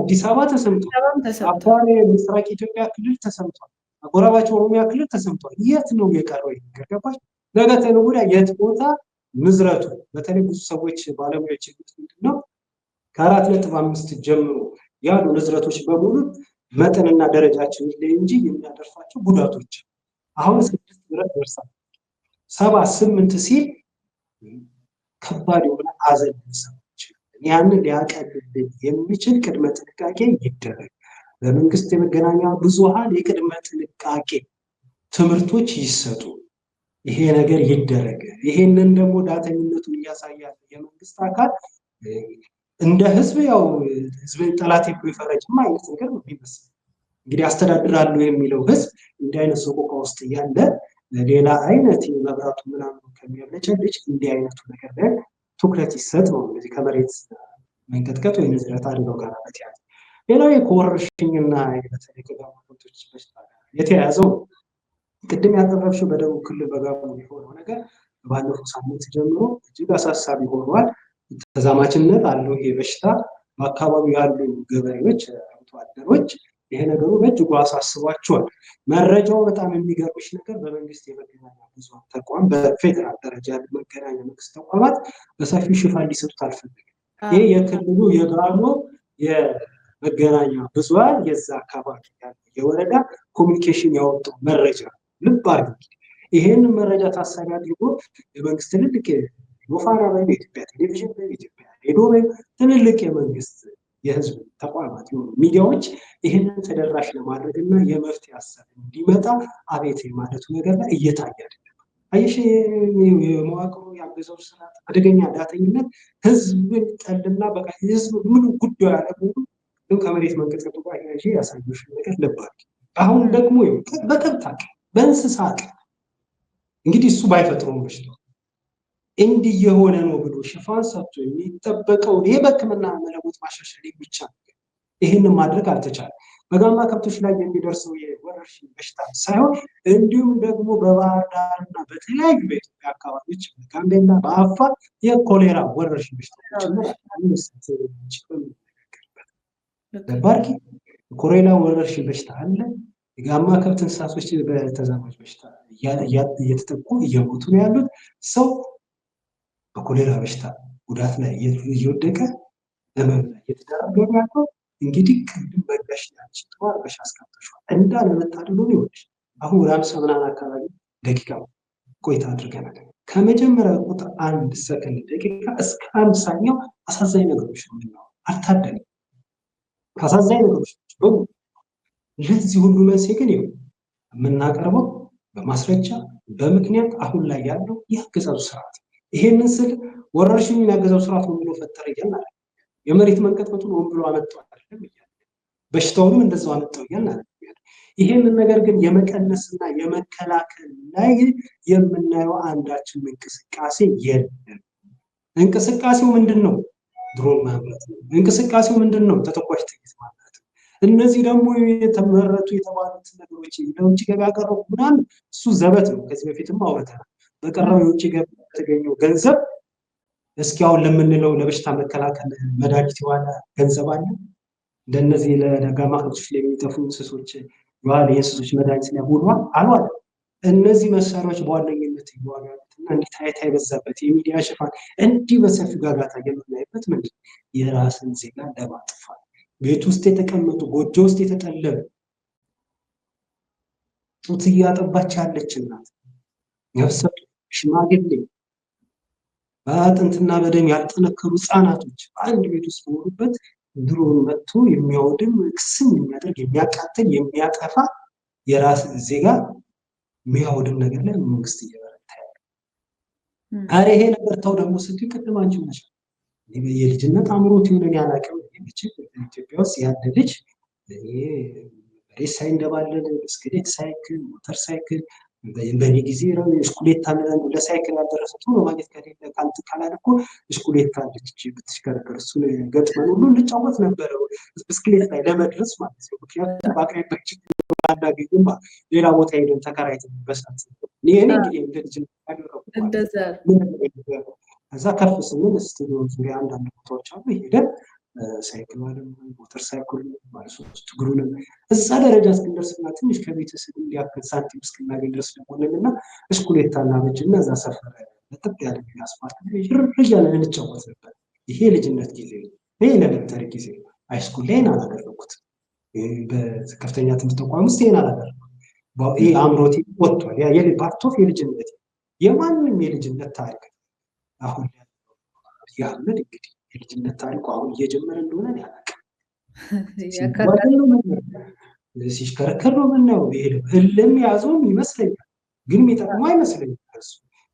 አዲስ አበባ ተሰምቷል፣ አፋር ምስራቅ ኢትዮጵያ ክልል ተሰምቷል፣ አጎራባች ኦሮሚያ ክልል ተሰምቷል። የት ነው የቀረው? ይገባል። ነገ ተነገ ወዲያ የት ቦታ ንዝረቱ በተለይ ብዙ ሰዎች ባለሙያዎች የሚሉት ምንድነው ከ4.5 ጀምሮ ያሉ ንዝረቶች በሙሉ መጠንና ደረጃቸው ይለይ እንጂ የሚያደርሳቸው ጉዳቶች አሁን 6 ድረስ ደርሳል። 7 8 ሲል ከባድ የሆነ ሀዘን ሰዎች ያንን ሊያቀልልን የሚችል ቅድመ ጥንቃቄ ይደረግ። በመንግስት የመገናኛ ብዙሃን የቅድመ ጥንቃቄ ትምህርቶች ይሰጡ። ይሄ ነገር ይደረግ። ይሄንን ደግሞ ዳተኝነቱን እያሳያል የመንግስት አካል እንደ ህዝብ ያው ህዝብን ጠላት የፈረጅም አይነት ነገር ነው የሚመስል። እንግዲህ አስተዳድራለሁ የሚለው ህዝብ እንዲህ አይነት ሰቆቃ ውስጥ እያለ ሌላ አይነት መብራቱ ምናምን ከሚያብለጨልጭ እንዲህ አይነቱ ነገር ላይ ትኩረት ይሰጥ ነው። እንግዲህ ከመሬት መንቀጥቀጥ ወይ ንዝረት አደጋው ጋር በተያያዘ ሌላው የኮረርሽኝና በተለይ ከጋሞቶች በሽታ ጋር የተያያዘው ቅድም ያቀረብሽው በደቡብ ክልል በጋሞ የሆነው ነገር ባለፈው ሳምንት ጀምሮ እጅግ አሳሳቢ ሆኗል። ተዛማችነት አለው ይሄ በሽታ በአካባቢው ያሉ ገበሬዎች አርብቶ አደሮች ይሄ ነገሩ በእጅጉ አሳስቧቸዋል። መረጃው በጣም የሚገርምሽ ነገር በመንግስት የመገናኛ ብዙሃን ተቋም በፌደራል ደረጃ ያሉ መገናኛ መንግስት ተቋማት በሰፊው ሽፋን ሊሰጡት አልፈለገም። ይሄ የክልሉ የጋሞ የመገናኛ ብዙሃን የዛ አካባቢ ያለ የወረዳ ኮሚኒኬሽን ያወጣው መረጃ ልብ አድርጊ። ይሄን መረጃ ታሳቢ አድርጎ የመንግስት ትልልቅ ዮፋና በኢትዮጵያ ቴሌቪዥን በኢትዮጵያ ሬዲዮ ትልልቅ የመንግስት የህዝብ ተቋማት የሆኑ ሚዲያዎች ይህንን ተደራሽ ለማድረግ እና የመፍትሄ ሀሳብ እንዲመጣ አቤት የማለቱ ነገር ላይ እየታየ አይደለም። አየሽ የመዋቅሩ የአገዛዙ ስርዓት አደገኛ ዳተኝነት ህዝብን ጠልና በቃ ህዝብ ምን ጉዳዩ ያለ ግን ከመሬት መንቀጥቀጡ ጋር ያሳየሽ ነገር ልባል። አሁን ደግሞ በከብት አቅም በእንስሳ አቅም እንግዲህ እሱ ባይፈጥረው በሽታው እንዲህ የሆነ ነው ብሎ ሽፋን ሰጥቶ የሚጠበቀው ይሄ በሕክምና መለወጥ ማሻሻል የሚቻል ይህንን ማድረግ አልተቻለም። በጋማ ከብቶች ላይ የሚደርሰው የወረርሽኝ በሽታ ሳይሆን እንዲሁም ደግሞ በባህር ዳርና በተለያዩ በኢትዮጵያ አካባቢዎች በጋምቤላ በአፋር የኮሌራ ወረርሽኝ በባርኪ ኮሌራ ወረርሽኝ በሽታ አለ። የጋማ ከብት እንስሳቶች በተዛማጅ በሽታ እየተጠቁ እየሞቱ ነው ያሉት። ሰው በኮሌራ በሽታ ጉዳት ላይ እየወደቀ ለመብላት እየተደረገ ያለው እንግዲህ ቅድም በጋሽ ያችን ተዋር በሻ አስቀምጠሻል እንዳለመታደሉ ነው ይወድሽ። አሁን ወደ 50 ምናምን አካባቢ ደቂቃ ቆይታ አድርገናል። ከመጀመሪያ ቁጥር 1 ሰከንድ ደቂቃ እስከ 50ኛው አሳዛኝ ነገሮች ነው። አልታደለም። አሳዛኝ ነገሮች ነው። ለዚህ ሁሉ መንስኤ ግን ይኸው የምናቀርበው በማስረጃ በምክንያት አሁን ላይ ያለው የአገዛዙ ስርዓት። ይሄንን ስል ወረርሽኙን ያገዛዙ ስርዓት ሆኖ ፈጠረ ይላል። የመሬት መንቀጥቀጡን ሆን ብሎ አመጣው አይደለም ይላል። በሽታውንም እንደዛው አመጣው ይላል። ይሄንን ነገር ግን የመቀነስና የመከላከል ላይ የምናየው አንዳችን እንቅስቃሴ የለም። እንቅስቃሴው ምንድነው? ድሮን ማምረት ነው። እንቅስቃሴው ምንድነው? ተተኳሽ ጥይት ማምረት ነው። እነዚህ ደግሞ የተመረቱ የተባሉት ነገሮች ለውጭ ገበያ ቀረቡ ምናምን እሱ ዘበት ነው። ከዚህ በፊትም አውርተናል። በቀረው የውጭ ገበያ የተገኘው ገንዘብ እስኪ አሁን ለምንለው ለበሽታ መከላከል መድኃኒት የዋለ ገንዘብ አለ። እንደነዚህ ለጋማ ከብቶች የሚጠፉ እንስሶች የዋለ የእንስሶች መድኃኒት ላይ ውሏል አልዋለም። እነዚህ መሳሪያዎች በዋነኝነት ይዋሉ ያሉትና እንዲህ ታይታ የበዛበት የሚዲያ ሽፋን እንዲህ በሰፊው ጋጋታ የምናይበት ምንድን የራስን ዜጋ ለማጥፋት ቤት ውስጥ የተቀመጡ ጎጆ ውስጥ የተጠለሉ ጡት እያጠባች ያለች እናት፣ ነፍሰ ጡር፣ ሽማግሌ፣ በአጥንትና በደም ያልጠነከሩ ህጻናቶች በአንድ ቤት ውስጥ በሆኑበት ድሮን መጥቶ የሚያወድም ክስም የሚያደርግ የሚያቃጥል የሚያጠፋ የራስ ዜጋ የሚያወድም ነገር ላይ መንግስት እየበረታ ያለ። አረ ይሄ ነገር ተው ደግሞ ስትይ ቅድም አንቺ ነሽ የልጅነት አእምሮት ይሆነን ያላቀው ኢትዮጵያ ውስጥ ያለ ልጅ ሬስ ሳይንደባለል ብስክሌት ሳይክል ሞተር ሳይክል በእኔ ጊዜ ስኩሌታ ለሳይክል ያልደረሰ ቶሎ ማግኘት ከሌለ ካንተ ካላለ እኮ ስኩሌታ አለች ብትሽከረከር እሱን ገጥመን ሁሉ እንጫወት ነበረ ብስክሌት ላይ ለመድረስ ማለት ነው። ምክንያቱም በአቅራቢያችን አናገኝም። ሌላ ቦታ ሄደን ተከራይተን በሳት እኔ እንግዲህ እንደ ልጅ ከዛ ከፍ ስንል ስቱዲዮ ዙሪያ አንዳንድ ቦታዎች አሉ ሄደን ሳይክል ማለት ሞተር ሳይክል ማለት ሶስት እግሩንም እዛ ደረጃ እስክንደርስና ትንሽ ከቤተሰብ እንዲያክል ሳንቲም እስክናገኝ ድረስ ደሞልንና እስኩሌታና በጅና እዛ ሰፈር ለጥቅ ያለ አስፋልት እያለን እንጫወት ነበር። ይሄ ልጅነት ጊዜ ነው። ይሄ ኤሌመንተሪ ጊዜ ነው። ሃይስኩል ላይ አላደረኩት። በከፍተኛ ትምህርት ተቋም ውስጥ ይሄን አላደረኩት። ይሄ አእምሮቴ ወጥቷል። ያ የባርቶፍ የልጅነት የማንም የልጅነት ታሪክ አሁን ያህመድ እንግዲህ የልጅነት ታሪኩ አሁን እየጀመረ እንደሆነ ያላቀ ሲሽከረከር ነው የምናየው። ህልም ያዘውም ይመስለኛል፣ ግን የሚጠቅመው አይመስለኝም።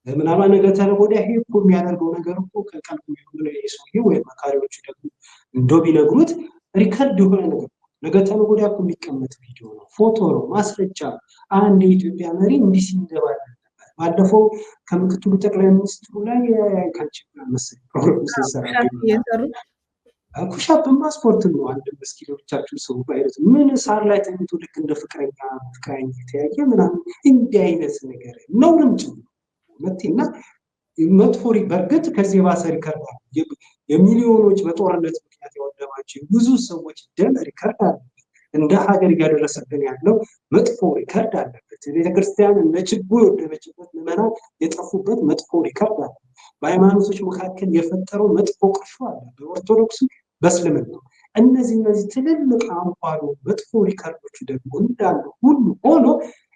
ምናልባት ነገ ተነገ ወዲያ ይሄ እኮ የሚያደርገው ነገር እኮ ከቀልቡ የሆነ ሰውዬ ወይም መካሪዎቹ ደግሞ እንደው ቢነግሩት ሪከርድ የሆነ ነገር ነገ ተነገ ወዲያ እኮ የሚቀመጥ ቪዲዮ ነው፣ ፎቶ ነው፣ ማስረጃ። አንድ የኢትዮጵያ መሪ እንዲህ ሲንደባል ባለፈው ከምክትሉ ጠቅላይ ሚኒስትሩ ላይ ከአንቺ መሰለኝ ፕሮግራም ሲሰራ ኩሻፕማ ስፖርት ነው። አንድ መስኪኖቻችሁ ሰው ባይረት ምን ሳር ላይ ተኝቶ ልክ እንደ ፍቅረኛ የተያየ ምናምን እንዲህ አይነት ነገር ነውርም ጭምር መጥና መጥፎ በእርግጥ ከዚህ የባሰ ሪከርድ አለ። የሚሊዮኖች በጦርነት ምክንያት ያወደማቸው ብዙ ሰዎች ደም ሪከርድ አለ። እንደ ሀገር እያደረሰብን ያለው መጥፎ ሪከርድ አለበት። ቤተክርስቲያን እንደ ችቦ የወደመችበት ምዕመናን የጠፉበት መጥፎ ሪከርድ አለ። በሃይማኖቶች መካከል የፈጠረው መጥፎ ቅርሾ አለ፣ በኦርቶዶክስ በእስልምና። እነዚህ ትልልቅ አንኳሩ መጥፎ ሪከርዶች ደግሞ እንዳሉ ሁሉ ሆኖ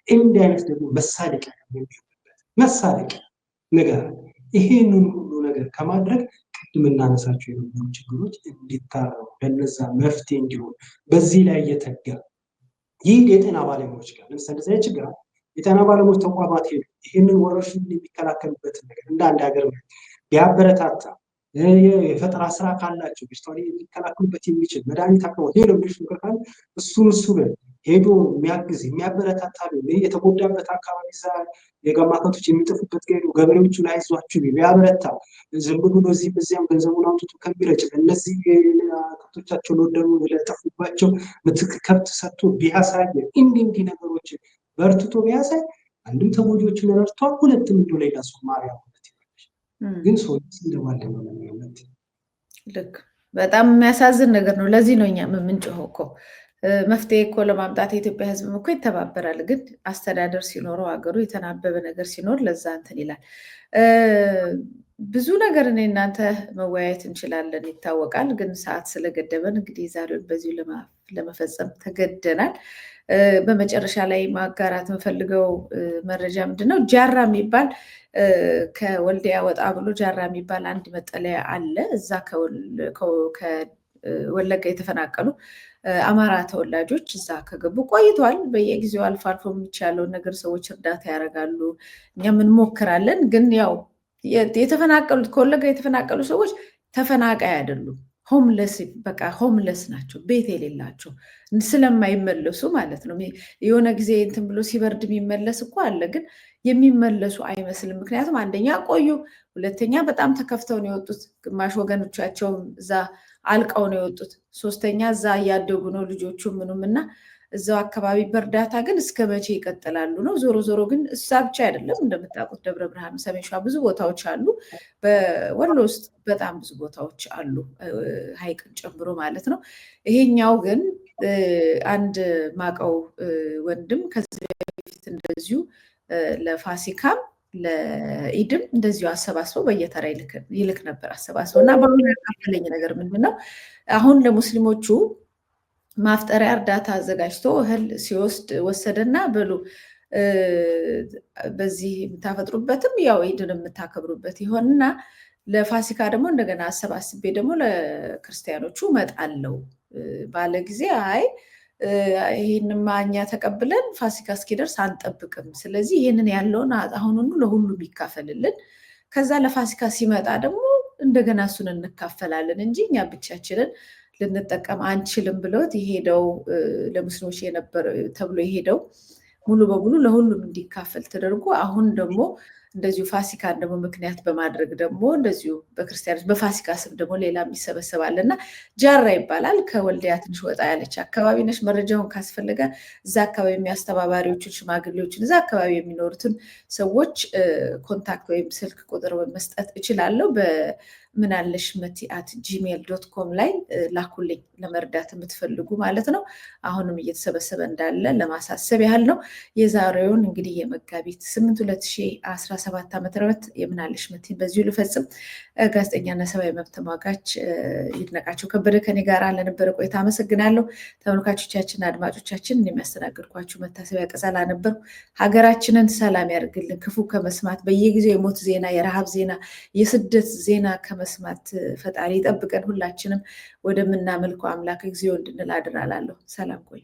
እንዲህ አይነት ደግሞ መሳለቂያ የሚሆንበት መሳለቅ ነገር ይሄንን ሁሉ ነገር ከማድረግ ቅድም እናነሳቸው የነበሩ ችግሮች እንዲታረሙ ለነዛ መፍትሄ እንዲሆን በዚህ ላይ እየተጋ ይህ የጤና ባለሙያዎች ጋር ለምሳሌ ዘይ ችግር የጤና ባለሙያዎች ተቋማት ሄዱ ይህንን ወረርሽኝ የሚከላከሉበትን ነገር እንደ አንድ ሀገር ቢያበረታታ የፈጠራ ስራ ካላቸው በሽታውን ሊከላከሉበት የሚችል መድኃኒት አቅርቦት ሌሎች ነገር ካለ እሱ ግን ሄዶ የሚያግዝ የሚያበረታታ የተጎዳበት አካባቢ የጋማ ከብቶች የሚጠፉበት ሄዶ ገበሬዎቹን አይዟችሁ ቢያበረታ ዝም ብሎ እዚህ በዚያም ገንዘቡን አውጥቶ ከሚረጭ እነዚህ ከብቶቻቸውን ወደሙ ለጠፉባቸው ምትክ ከብት ሰጥቶ ቢያሳይ እንዲህ ነገሮች በርትቶ ቢያሳይ አንድም ተጎጂዎችን ረድቷል፣ ሁለትም እንደው ሌላ ሰው ማርያም ግን ሰው እንደማለት ነው የሚያመጥ ልክ በጣም የሚያሳዝን ነገር ነው። ለዚህ ነው እኛ የምንጮኸው እኮ መፍትሄ እኮ ለማምጣት የኢትዮጵያ ሕዝብ እኮ ይተባበራል። ግን አስተዳደር ሲኖረው ሀገሩ የተናበበ ነገር ሲኖር ለዛ እንትን ይላል። ብዙ ነገር እኔ እናንተ መወያየት እንችላለን ይታወቃል። ግን ሰዓት ስለገደበን እንግዲህ ዛሬውን በዚሁ ለመፈጸም ተገደናል። በመጨረሻ ላይ ማጋራት የምፈልገው መረጃ ምንድነው? ጃራ የሚባል ከወልዲያ ወጣ ብሎ ጃራ የሚባል አንድ መጠለያ አለ። እዛ ከወለጋ የተፈናቀሉ አማራ ተወላጆች እዛ ከገቡ ቆይቷል። በየጊዜው አልፎ አልፎ የሚቻለውን ነገር ሰዎች እርዳታ ያደርጋሉ፣ እኛም እንሞክራለን። ግን ያው የተፈናቀሉት ከወለጋ የተፈናቀሉ ሰዎች ተፈናቃይ አይደሉም። ሆምለስ ናቸው፣ ቤት የሌላቸው ስለማይመለሱ ማለት ነው። የሆነ ጊዜ እንትን ብሎ ሲበርድ የሚመለስ እኮ አለ፣ ግን የሚመለሱ አይመስልም። ምክንያቱም አንደኛ ቆዩ፣ ሁለተኛ በጣም ተከፍተው ነው የወጡት። ግማሽ ወገኖቻቸውም እዛ አልቀው ነው የወጡት። ሶስተኛ እዛ እያደጉ ነው ልጆቹ ምኑም እና እዛው አካባቢ በእርዳታ ግን እስከ መቼ ይቀጥላሉ ነው። ዞሮ ዞሮ ግን እዛ ብቻ አይደለም እንደምታውቁት ደብረ ብርሃን፣ ሰሜን ሸዋ ብዙ ቦታዎች አሉ። በወሎ ውስጥ በጣም ብዙ ቦታዎች አሉ፣ ሀይቅን ጨምሮ ማለት ነው። ይሄኛው ግን አንድ ማቀው ወንድም ከዚህ በፊት እንደዚሁ ለፋሲካም ለኢድም እንደዚሁ አሰባስበው በየተራ ይልክ ነበር አሰባስበው እና በአሁኑ ያካፈለኝ ነገር ምንድን ነው? አሁን ለሙስሊሞቹ ማፍጠሪያ እርዳታ አዘጋጅቶ እህል ሲወስድ ወሰደና በሉ በዚህ የምታፈጥሩበትም ያው ኢድን የምታከብሩበት ይሆንና ለፋሲካ ደግሞ እንደገና አሰባስቤ ደግሞ ለክርስቲያኖቹ እመጣለሁ ባለ ጊዜ አይ ይህንማ እኛ ተቀብለን ፋሲካ እስኪደርስ አንጠብቅም። ስለዚህ ይህንን ያለውን አሁኑኑ ለሁሉም ይካፈልልን፣ ከዛ ለፋሲካ ሲመጣ ደግሞ እንደገና እሱን እንካፈላለን እንጂ እኛ ብቻችንን ልንጠቀም አንችልም ብለውት የሄደው ለሙስሊሞች ተብሎ የሄደው ሙሉ በሙሉ ለሁሉም እንዲካፈል ተደርጎ አሁን ደግሞ እንደዚሁ ፋሲካን ደግሞ ምክንያት በማድረግ ደግሞ እንደዚሁ በክርስቲያኖች በፋሲካ ስም ደግሞ ሌላ ይሰበሰባል እና ጃራ ይባላል። ከወልዲያ ትንሽ ወጣ ያለች አካባቢ ነች። መረጃውን ካስፈለገ እዛ አካባቢ የሚያስተባባሪዎችን ሽማግሌዎችን እዛ አካባቢ የሚኖሩትን ሰዎች ኮንታክት ወይም ስልክ ቁጥር መስጠት እችላለሁ። ምናለሽመቲ@gmail.com ላይ ላኩልኝ ለመርዳት የምትፈልጉ ማለት ነው። አሁንም እየተሰበሰበ እንዳለ ለማሳሰብ ያህል ነው። የዛሬውን እንግዲህ የመጋቢት 8 2017 ዓ.ም የምናለሽ መቲን በዚሁ ልፈጽም። ጋዜጠኛና ሰብአዊ መብት ተሟጋች ይድነቃቸው ከበደ ከኔ ጋር ለነበረ ቆይታ አመሰግናለሁ። ተመልካቾቻችን፣ አድማጮቻችን የሚያስተናግድኳችሁ መታሰቢያ ቀጸላ ነበር። ሀገራችንን ሰላም ያደርግልን። ክፉ ከመስማት በየጊዜው የሞት ዜና፣ የረሃብ ዜና፣ የስደት ዜና ከመስማት ፈጣሪ ይጠብቀን። ሁላችንም ወደምናመልከው አምላክ እግዚኦ እንድንል አደራ እላለሁ። ሰላም ቆዩ።